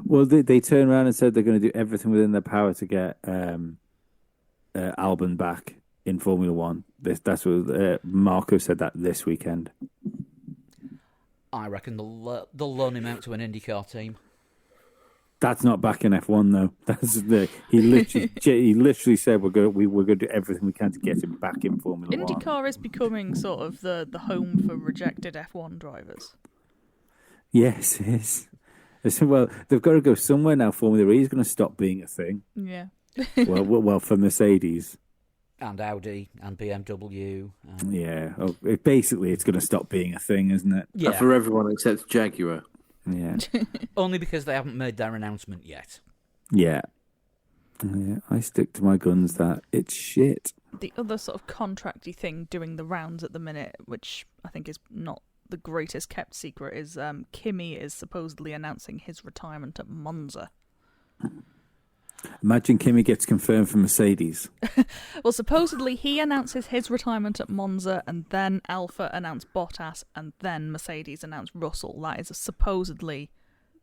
Well, they turned around and said they're going to do everything within their power to get Albon back in Formula One. That's what Marco said that this weekend. I reckon they'll loan him out to an IndyCar team. That's not back in F1 though. He literally said we're going to do everything we can to get him back in Formula One. IndyCar is becoming sort of the home for rejected F1 drivers. Yes, it is. Well, they've got to go somewhere now. Formula E is going to stop being a thing. Yeah. Well, for Mercedes. And Audi and BMW. Yeah. Basically, it's going to stop being a thing, isn't it? Yeah. For everyone except Jaguar. Yeah. Only because they haven't made their announcement yet. Yeah. I stick to my guns that it's shit. The other sort of contracty thing doing the rounds at the minute, which I think is not the greatest kept secret, is Kimi is supposedly announcing his retirement at Monza. Imagine Kimi gets confirmed for Mercedes. Well, supposedly he announces his retirement at Monza, and then Alfa announced Bottas, and then Mercedes announced Russell. That is supposedly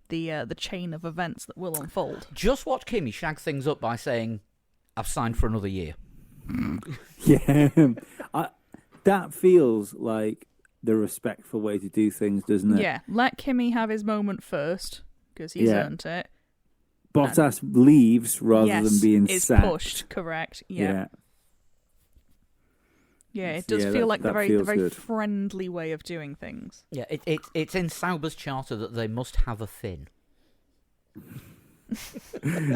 the chain of events that will unfold. Just watch Kimi shag things up by saying, "I've signed for another year." Yeah. That feels like the respectful way to do things, doesn't it? Yeah, let Kimi have his moment first, because he's earned it. Bottas leaves rather than being is sacked. pushed, correct. Yeah, it does Yeah, feel that- like the that very feels good. friendly way of doing things. Yeah, it's in Sauber's charter that they must have a fin.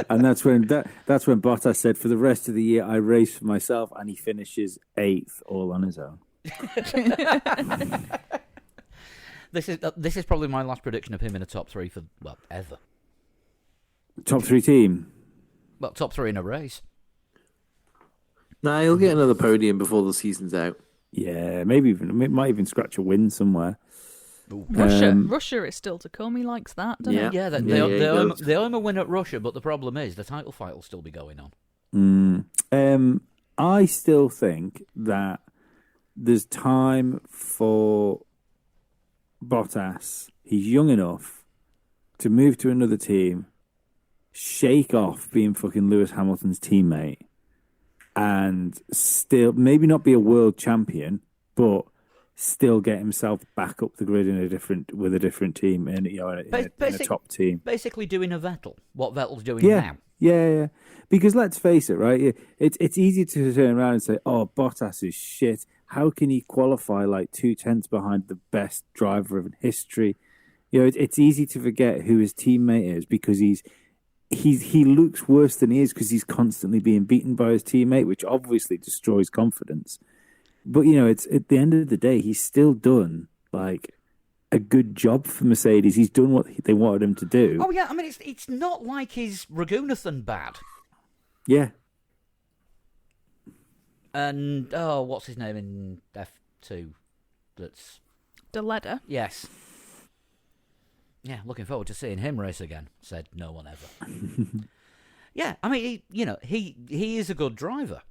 And that's when Bottas said, for the rest of the year, I race for myself, and he finishes 8th all on his own. This is probably my last prediction of him in a top three for ever. Top 3 team. Well, top three in a race. Nah, he'll get another podium before the season's out. Yeah, might even scratch a win somewhere. Russia is still to come. He likes that, doesn't Yeah. he? Yeah, he they owe him a win at Russia, but the problem is the title fight will still be going on. I still think that there's time for Bottas. He's young enough to move to another team, shake off being fucking Lewis Hamilton's teammate, and still maybe not be a world champion, but still get himself back up the grid with a different team and in a top team. Basically doing a Vettel, what Vettel's doing now. Yeah. Because let's face it, right? It's easy to turn around and say, "Oh, Bottas is shit. How can he qualify like 2/10 behind the best driver in history?" It's easy to forget who his teammate is because he looks worse than he is because he's constantly being beaten by his teammate, which obviously destroys confidence. But it's at the end of the day, he's still done like a good job for Mercedes. He's done what they wanted him to do. Oh yeah, I mean it's not like he's Ragunathan bad. Yeah. And what's his name in F2? That's Deletta. yes. Yeah, looking forward to seeing him race again, said no one ever. Yeah, I mean, he is a good driver.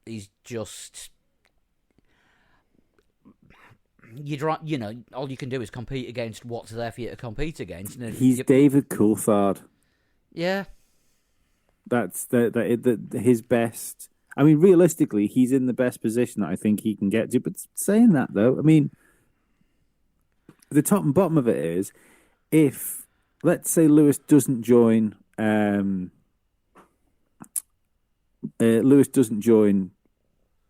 He's just... all you can do is compete against what's there for you to compete against. And He's David Coulthard. Yeah. That's his best. I mean, realistically, he's in the best position that I think he can get to. But saying that, though, I mean, the top and bottom of it is, if, let's say, Lewis doesn't join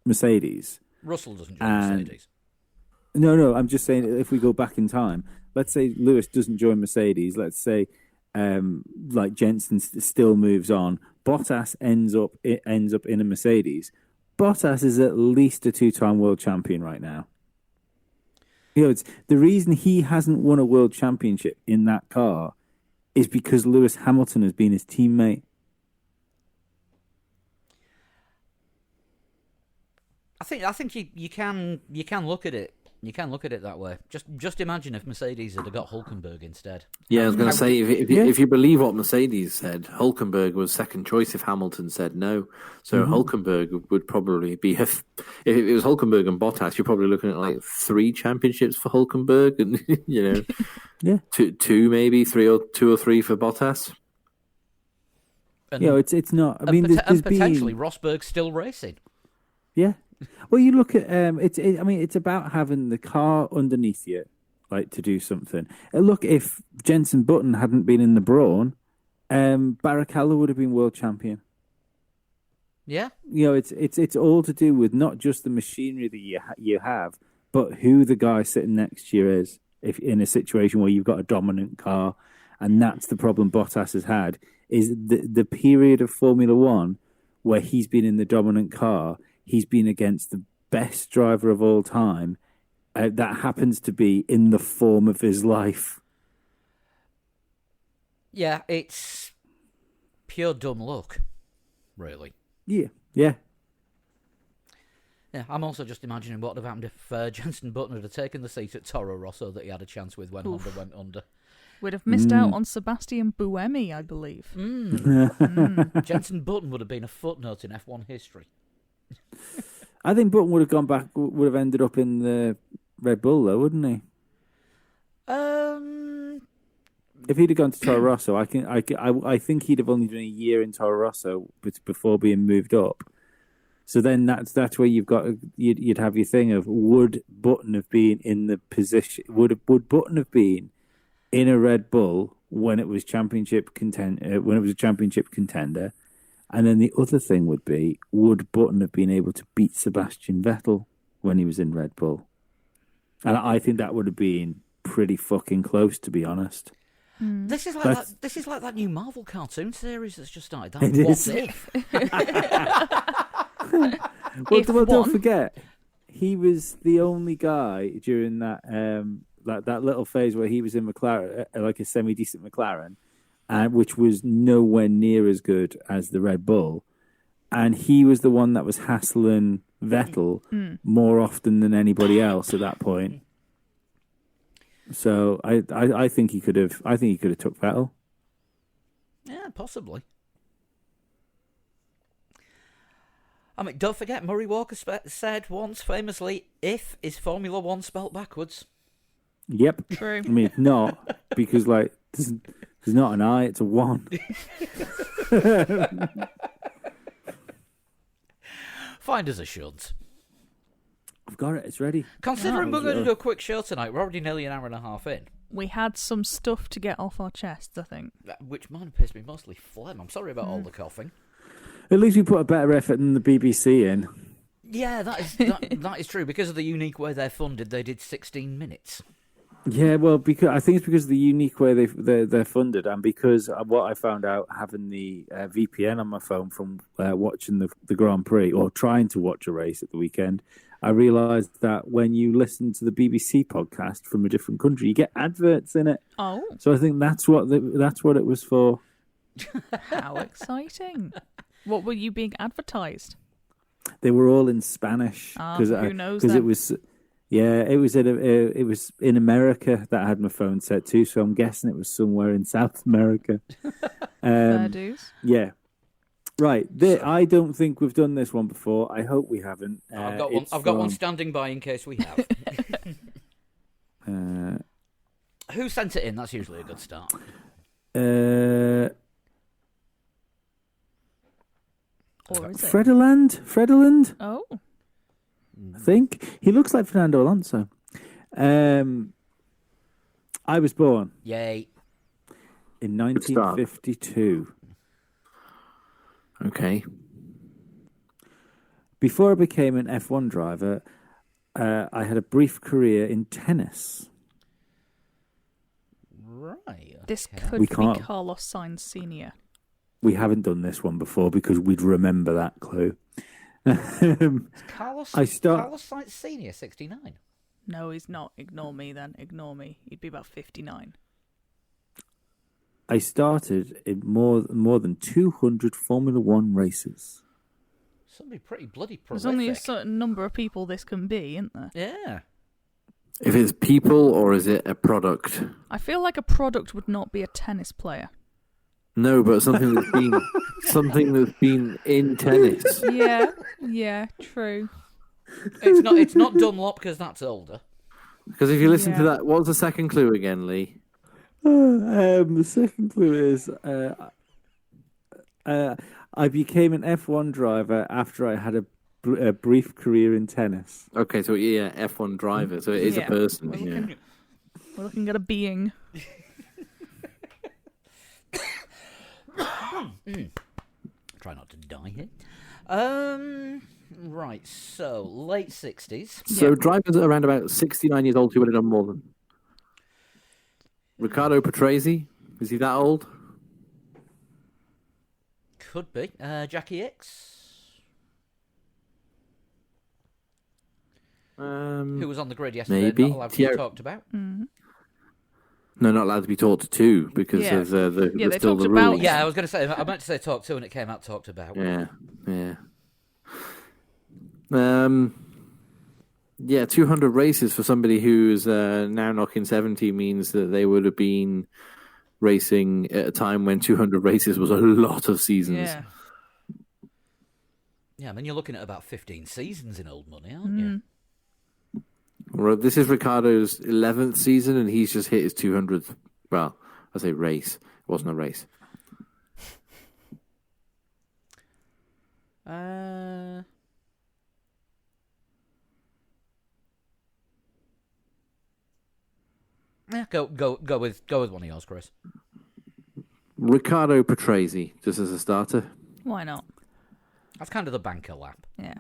Mercedes. Russell doesn't join Mercedes. No, I'm just saying, if we go back in time, let's say Lewis doesn't join Mercedes, let's say, like Jensen still moves on, Bottas ends up in a Mercedes. Bottas is at least a 2-time world champion right now. It's the reason he hasn't won a world championship in that car is because Lewis Hamilton has been his teammate. I think you can look at it. You can look at it that way. Just imagine if Mercedes had got Hulkenberg instead. Yeah, I was going to say, if you believe what Mercedes said, Hulkenberg was second choice if Hamilton said no. So Hulkenberg would probably be, if it was Hulkenberg and Bottas, you're probably looking at like 3 championships for Hulkenberg, and yeah, two maybe, 2 or 3 for Bottas. And, it's not. I mean, there's potentially Rosberg's still racing. Yeah. Well, you look at it's about having the car underneath you, like, to do something. Look, if Jenson Button hadn't been in the Brawn, Barrichello would have been world champion. Yeah. It's all to do with not just the machinery that you have, but who the guy sitting next to you is. If in a situation where you've got a dominant car, and that's the problem Bottas has had, is the period of Formula One where he's been in the dominant car. He's been against the best driver of all time. That happens to be in the form of his life. Yeah, it's pure dumb luck, really. Yeah. Yeah, I'm also just imagining what would have happened if Jenson Button had taken the seat at Toro Rosso that he had a chance with when Honda went under. We'd have missed out on Sebastian Buemi, I believe. Jenson Button would have been a footnote in F1 history. I think Button would have gone back, would have ended up in the Red Bull, though, wouldn't he? If he'd have gone to Toro Rosso, I think he'd have only done a year in Toro Rosso before being moved up. So then that's where you'd have your thing of, would Button have been in the position? Would Button have been in a Red Bull when it was a championship contender? And then the other thing would be, would Button have been able to beat Sebastian Vettel when he was in Red Bull? And I think that would have been pretty fucking close, to be honest. This is like that new Marvel cartoon series that's just started. It is. Well, don't forget, he was the only guy during that that little phase where he was in McLaren, like a semi-decent McLaren, which was nowhere near as good as the Red Bull. And he was the one that was hassling Vettel more often than anybody else at that point. So I think he could have. I think he could have took Vettel. Yeah, possibly. I mean, don't forget, Murray Walker said once famously, "If is Formula One spelt backwards." Yep. True. I mean, it's not, because like there's not an I, it's a 1. Find us a shunt. I've got it. It's ready. Considering we're going to do a quick show tonight, we're already nearly an hour and a half in. We had some stuff to get off our chests, I think. Which mine appears to be mostly phlegm. I'm sorry about all the coughing. At least we put a better effort than the BBC in. Yeah, that is true. Because of the unique way they're funded, they did 16 minutes. Yeah, well, because I think it's because of the unique way they're funded, and because of what I found out having the VPN on my phone from watching the Grand Prix, or trying to watch a race at the weekend, I realised that when you listen to the BBC podcast from a different country, you get adverts in it. Oh, so I think that's what it was for. How exciting! What were you being advertised? They were all in Spanish who knows? Because it was. Yeah, it was in America that I had my phone set to, so I'm guessing it was somewhere in South America. Fair dues. Yeah. Right. I don't think we've done this one before. I hope we haven't. I've got one. I've got one standing by in case we have. Who sent it in? That's usually a good start. Or is it? Frederland, Oh, I think. He looks like Fernando Alonso. I was born Yay. in 1952. Okay. Before I became an F1 driver, I had a brief career in tennis. Right. this okay. could We be can't- Carlos Sainz Sr. We haven't done this one before because we'd remember that clue. Carlos. I start- Carlos Sainz Senior, 69. No, he's not. Ignore me then. Ignore me. He'd be about 59. I started in more than 200 Formula One races. Somebody pretty bloody prolific. There's only a certain number of people this can be, isn't there? Yeah. If it's people or is it a product? I feel like a product would not be a tennis player. No, but something that's been in tennis. Yeah, true. It's not Dunlop because that's older. Because if you listen to Yeah. that, what was the second clue again, Lee? The second clue is I became an F1 driver after I had a brief career in tennis. Okay, so yeah, F1 driver. So it is Yeah. a person. We're Yeah. looking, we're looking at a being. Try not to die here. Right, so late 60s. So Yeah. drivers around about 69 years old who would have done more than Ricardo Patrese. Is he that old? Could be. Jackie Hicks, who was on the grid yesterday, maybe. not allowed to be Thierry- talked about. Mm-hmm. No, not allowed to be taught to because Yeah. of the Yeah, they still talked the about- rules. Yeah, I was going to say, I meant to say talked to, and it came out talked about. Yeah, yeah. Yeah, 200 races for somebody who's now knocking 70 means that they would have been racing at a time when 200 races was a lot of seasons. Yeah. Yeah, I mean, you're looking at about 15 seasons in old money, aren't you? Mm. Well, this is Ricardo's 11th season, and he's just hit his 200th. Well, I say race. It wasn't a race. Yeah, go with one of yours, Chris. Ricardo Patrese, just as a starter. Why not? That's kind of the banker lap. Yeah.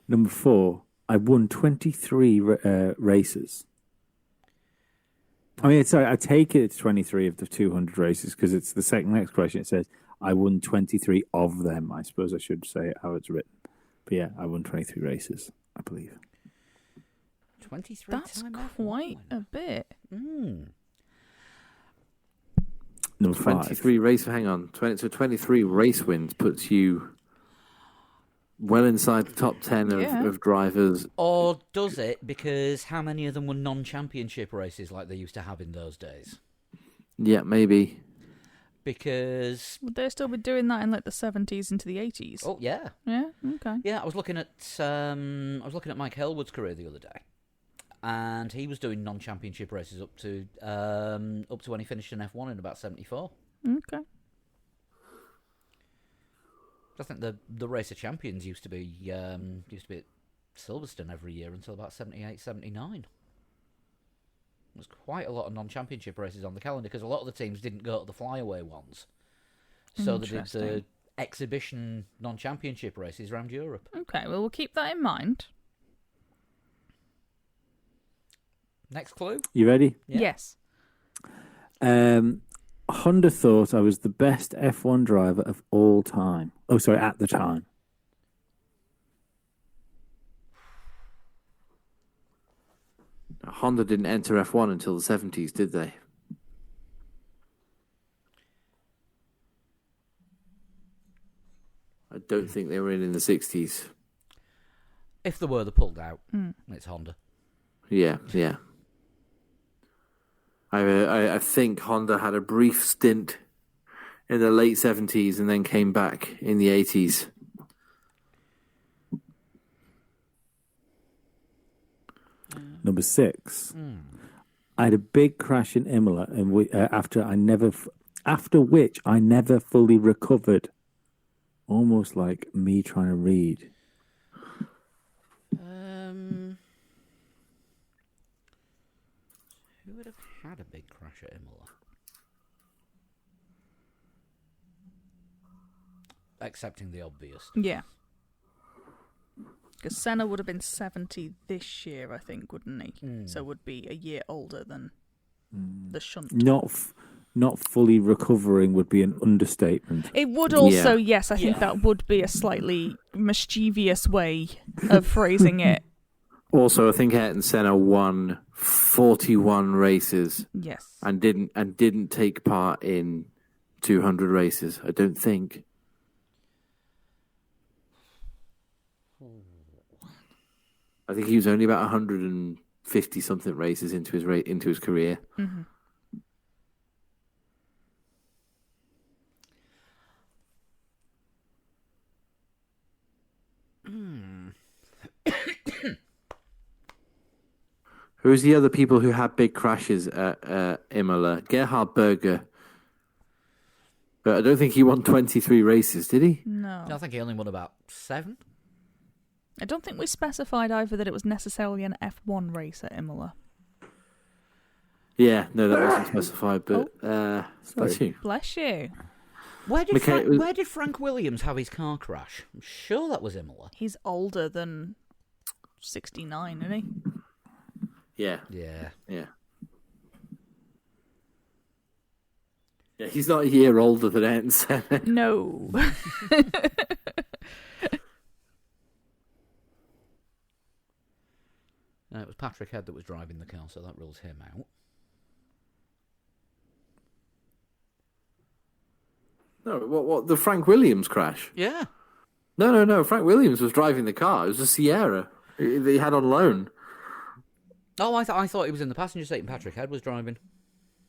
Number 4, I won 23 races. I mean, sorry, I take it it's 23 of the 200 races because it's the next question. It says, I won 23 of them. I suppose I should say it how it's written. But yeah, I won 23 races, I believe. 23 That's time quite a bit. Mm. Number 5. 23 race. Hang on. 23 race wins puts you well inside the top 10 Yeah. of drivers. Or does it? Because how many of them were non-championship races like they used to have in those days? Yeah, maybe. Because Would they still be doing that in like the 70s into the 80s? oh yeah, Yeah, okay. yeah. I was looking at Mike Hellwood's career the other day, and he was doing non-championship races up to when he finished in F1 in about 74. Okay. I think the race of champions used to be at Silverstone every year until about 78, 79. There's quite a lot of non-championship races on the calendar because a lot of the teams didn't go to the flyaway ones, so they did the Interesting. exhibition non-championship races around Europe. Okay, well, we'll keep that in mind. Next clue. You ready? Yeah. Yes. Honda thought I was the best F1 driver of all time. Oh, sorry, at the time. Honda didn't enter F1 until the 70s, did they? I don't think they were in the 60s. If there were the pulled out, it's Honda. Yeah. I think Honda had a brief stint in the late 70s and then came back in the 80s. Number 6. I had a big crash in Imola, and after which I never fully recovered. Almost like me trying to read. Who would have had a big crash at Imola? Accepting the obvious. Yeah. Because Senna would have been 70 this year, I think, wouldn't he? So would be a year older than the shunt. Not fully recovering would be an understatement. It would also, yes, I think that would be a slightly mischievous way of phrasing it. Also, I think Ayrton Senna won 41 races. Yes. And didn't take part in 200 races. I don't think. I think he was only about 150 something races into his career. Mm-hmm. Who's the other people who had big crashes at Imola? Gerhard Berger. But I don't think he won 23 races, did he? No. I think he only won about 7. I don't think we specified either that it was necessarily an F1 race at Imola. Yeah, no, that wasn't specified, but bless you. Bless you. Where did Frank Williams have his car crash? I'm sure that was Imola. He's older than 69, isn't he? Yeah. Yeah. Yeah, he's not a year older than Ayrton Senna. No. No, it was Patrick Head that was driving the car, so that rules him out. No, what the Frank Williams crash? Yeah. No. Frank Williams was driving the car. It was a Sierra that he had on loan. Oh, I thought he was in the passenger seat and Patrick Head was driving.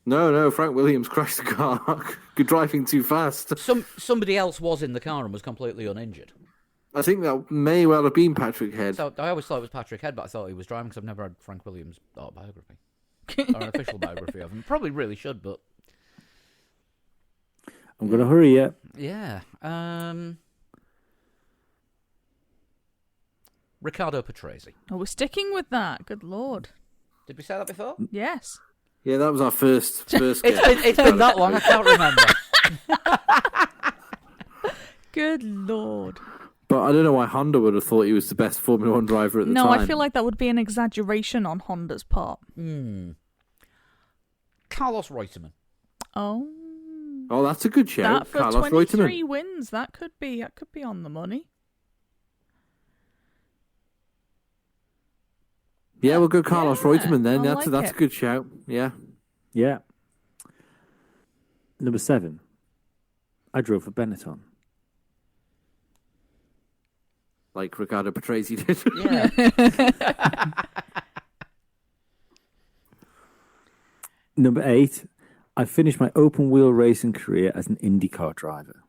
No, Frank Williams crashed the car. Driving too fast. Somebody else was in the car and was completely uninjured. I think that may well have been Patrick Head. So I always thought it was Patrick Head, but I thought he was driving because I've never read Frank Williams' autobiography. Or an official biography of him. Probably really should, but... I'm going to hurry you. Yeah. Riccardo Patrese. Oh, we're sticking with that. Good Lord. Did we say that before? Yes. Yeah, that was our first guess. It's been that long, I can't remember. Good Lord. But I don't know why Honda would have thought he was the best Formula 1 driver at the time. No, I feel like that would be an exaggeration on Honda's part. Carlos Reutemann. Oh, that's a good show. that for Carlos 23 Reutemann. wins, that could be on the money. Yeah, we'll go Carlos Reutemann then. I That's like a good shout. Yeah. Yeah. Number 7. I drove for Benetton. Like Riccardo Patrese did. Yeah. Number 8. I finished my open wheel racing career as an IndyCar driver.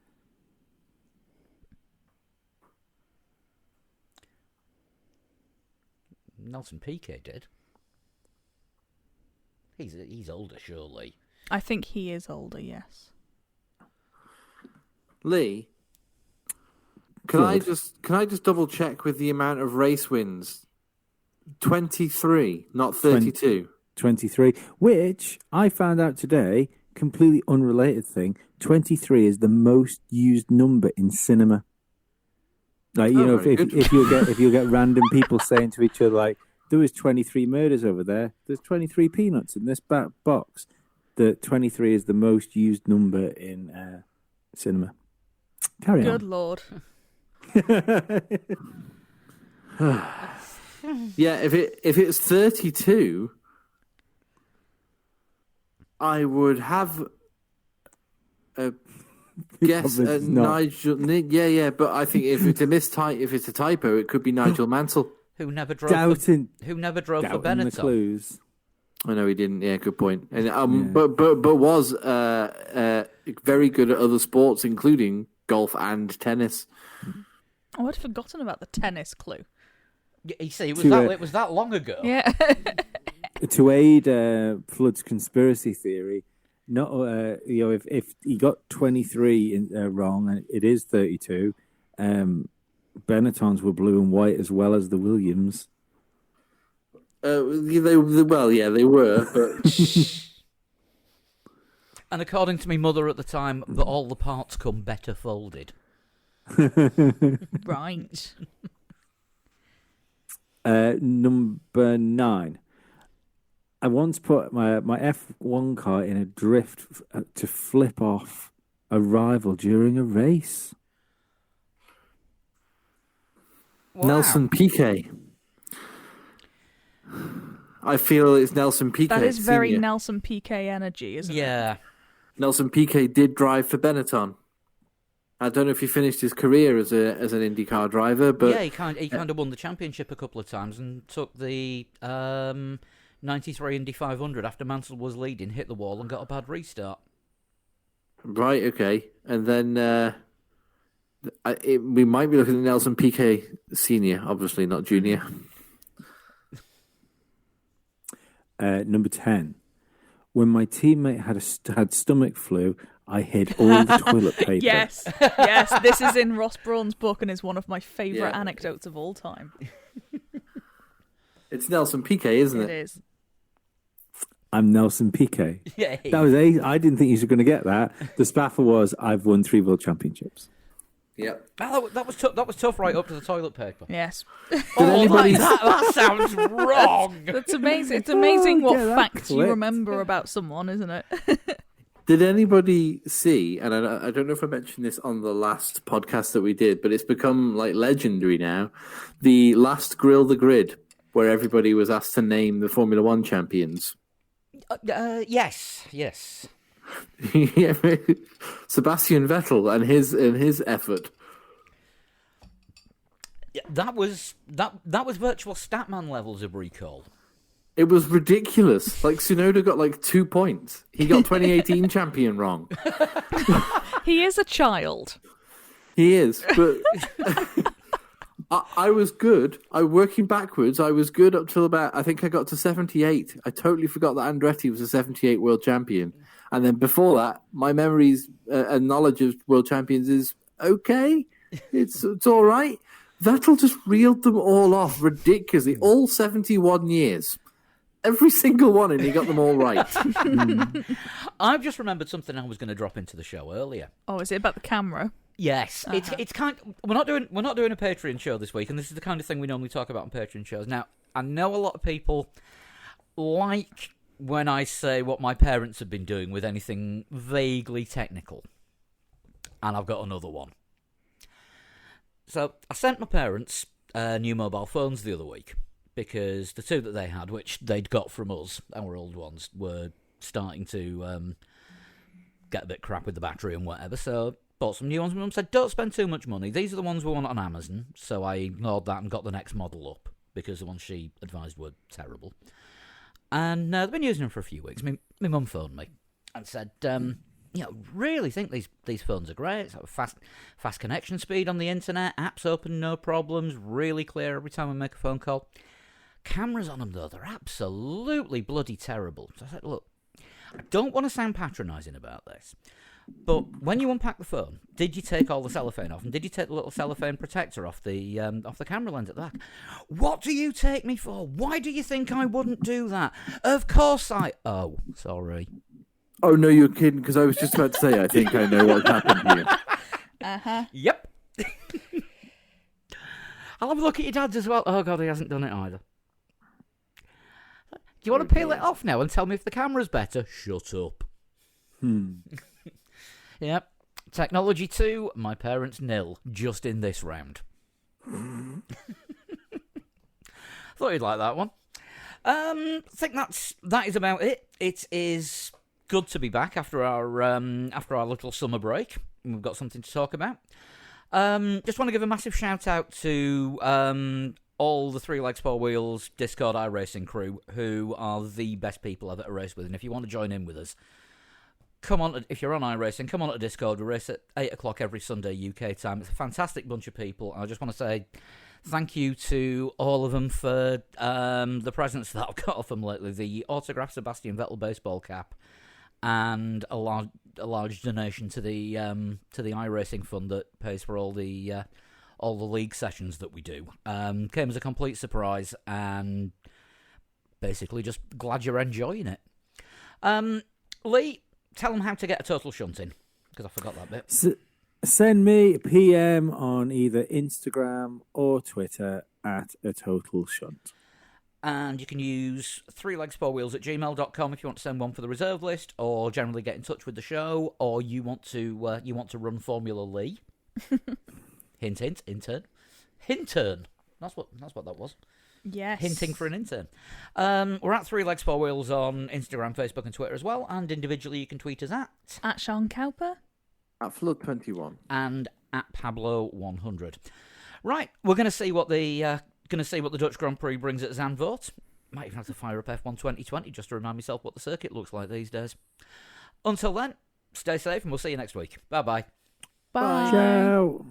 Nelson Piquet did. He's older, surely. I think he is older, yes. Lee, can I just double check with the amount of race wins? 23, not 32. 23, which I found out today, completely unrelated thing. 23 is the most used number in cinema. Like, you know, if you get random people saying to each other, like, there was 23 murders over there, there's 23 peanuts in this back box. The 23 is the most used number in cinema. Carry Good on. Lord. Yeah, if it's 32, I would have a guess at Nigel. Yeah, but I think if it's a typo, it could be Nigel Mansell. who never drove Doubting who never drove for the Benetton. clues. I know he didn't. Yeah, good point. And but was very good at other sports, including golf and tennis. Oh, I'd forgotten about the tennis clue. Yeah, you see, To, it was that long ago. Yeah. To aid Flood's conspiracy theory, not if he got 23 wrong and it is 32, Benettons were blue and white as well as the Williams. They were, but And according to my mother at the time, but all the parts come better folded. Right. Number 9. I once put my F1 car in a drift to flip off a rival during a race. Wow. Nelson Piquet. I feel it's Nelson Piquet. That is very Senior. Nelson Piquet energy, isn't it? Yeah. Nelson Piquet did drive for Benetton. I don't know if he finished his career as an IndyCar driver, but Yeah, he kind of won the championship a couple of times and took the 93 Indy 500 after Mansell was leading, hit the wall and got a bad restart. right, okay, and then we might be looking at Nelson Piquet Senior, obviously not Junior. Number 10. When my teammate had stomach flu, I hid all the toilet paper. Yes. This is in Ross Brawn's book and is one of my favourite anecdotes of all time. It's Nelson Piquet, isn't It it? is. I'm Nelson Piquet. Yeah. That was I didn't think you were going to get that. The spaffer was, I've won 3 world championships. Yep. That was tough. That was tough right up to the toilet paper. Yes. anybody- that sounds wrong. That's amazing. It's amazing what yeah, that facts you clicked. remember about someone, isn't it? Did anybody see, and I don't know if I mentioned this on the last podcast that we did, but it's become like legendary now, the last Grill the Grid, where everybody was asked to name the Formula One champions. Yes. Yeah, Sebastian Vettel and his effort. Yeah, that was virtual Statman levels of recall. It was ridiculous. Like Tsunoda got like 2 points. He got 2018 champion wrong. He is a child. He is, but I was good. Working backwards, I was good up till about, I think I got to 78. I totally forgot that Andretti was a 78 world champion. And then before that, my memories and knowledge of world champions is okay. It's all right. Vettel just reeled them all off ridiculously. All 71 years. Every single one, and he got them all right. I've just remembered something I was going to drop into the show earlier. Oh, is it about the camera? Yes, it's kind. We're not doing a Patreon show this week, and this is the kind of thing we normally talk about on Patreon shows. Now, I know a lot of people like when I say what my parents have been doing with anything vaguely technical, and I've got another one. So I sent my parents new mobile phones the other week because the 2 that they had, which they'd got from us, our old ones, were starting to get a bit crap with the battery and whatever. So bought some new ones. My mum said, "Don't spend too much money. These are the ones we want on Amazon." So I ignored that and got the next model up because the ones she advised were terrible. And they've been using them for a few weeks. My mum phoned me and said, really think these phones are great. It's got fast connection speed on the internet. Apps open, no problems. Really clear every time I make a phone call. Cameras on them, though, they're absolutely bloody terrible. So I said, look, I don't want to sound patronising about this, but when you unpack the phone, did you take all the cellophane off? And did you take the little cellophane protector off the camera lens at the back? What do you take me for? Why do you think I wouldn't do that? Of course I... Oh, sorry. Oh, no, you're kidding, because I was just about to say, I think I know what happened here. Uh-huh. Yep. I'll have a look at your dad's as well. Oh, God, he hasn't done it either. Do you want to peel it off now and tell me if the camera's better? Shut up. Yep. Technology 2, my parents nil, just in this round. Thought you'd like that one. I think that is about it. It is good to be back after our little summer break. We've got something to talk about. Just want to give a massive shout out to all the Three Legs, Four Wheels Discord iRacing crew, who are the best people I've ever raced with. And if you want to join in with us, come on. If you're on iRacing, come on to Discord. We race at 8 o'clock every Sunday UK time. It's a fantastic bunch of people. I just want to say thank you to all of them for the presents that I've got off them lately. The autographed Sebastian Vettel baseball cap and a large donation to the iRacing fund that pays for all the league sessions that we do. Came as a complete surprise, and basically just glad you're enjoying it. Lee, tell them how to get a total shunting, because I forgot that bit. Send me a PM on either Instagram or Twitter at a total shunt. And you can use 3legs4wheels@gmail.com if you want to send one for the reserve list, or generally get in touch with the show, or you want to run Formula Lee. Hint, hint, intern. Hintern. That's what that was. Yes. Hinting for an intern. We're at 3legs4wheels on Instagram, Facebook, and Twitter as well. And individually, you can tweet us at Sean Cowper, at Flood21, and at Pablo100. Right, we're going to see what the Dutch Grand Prix brings at Zandvoort. Might even have to fire up F1 2020 just to remind myself what the circuit looks like these days. Until then, stay safe, and we'll see you next week. Bye-bye. Bye. Ciao.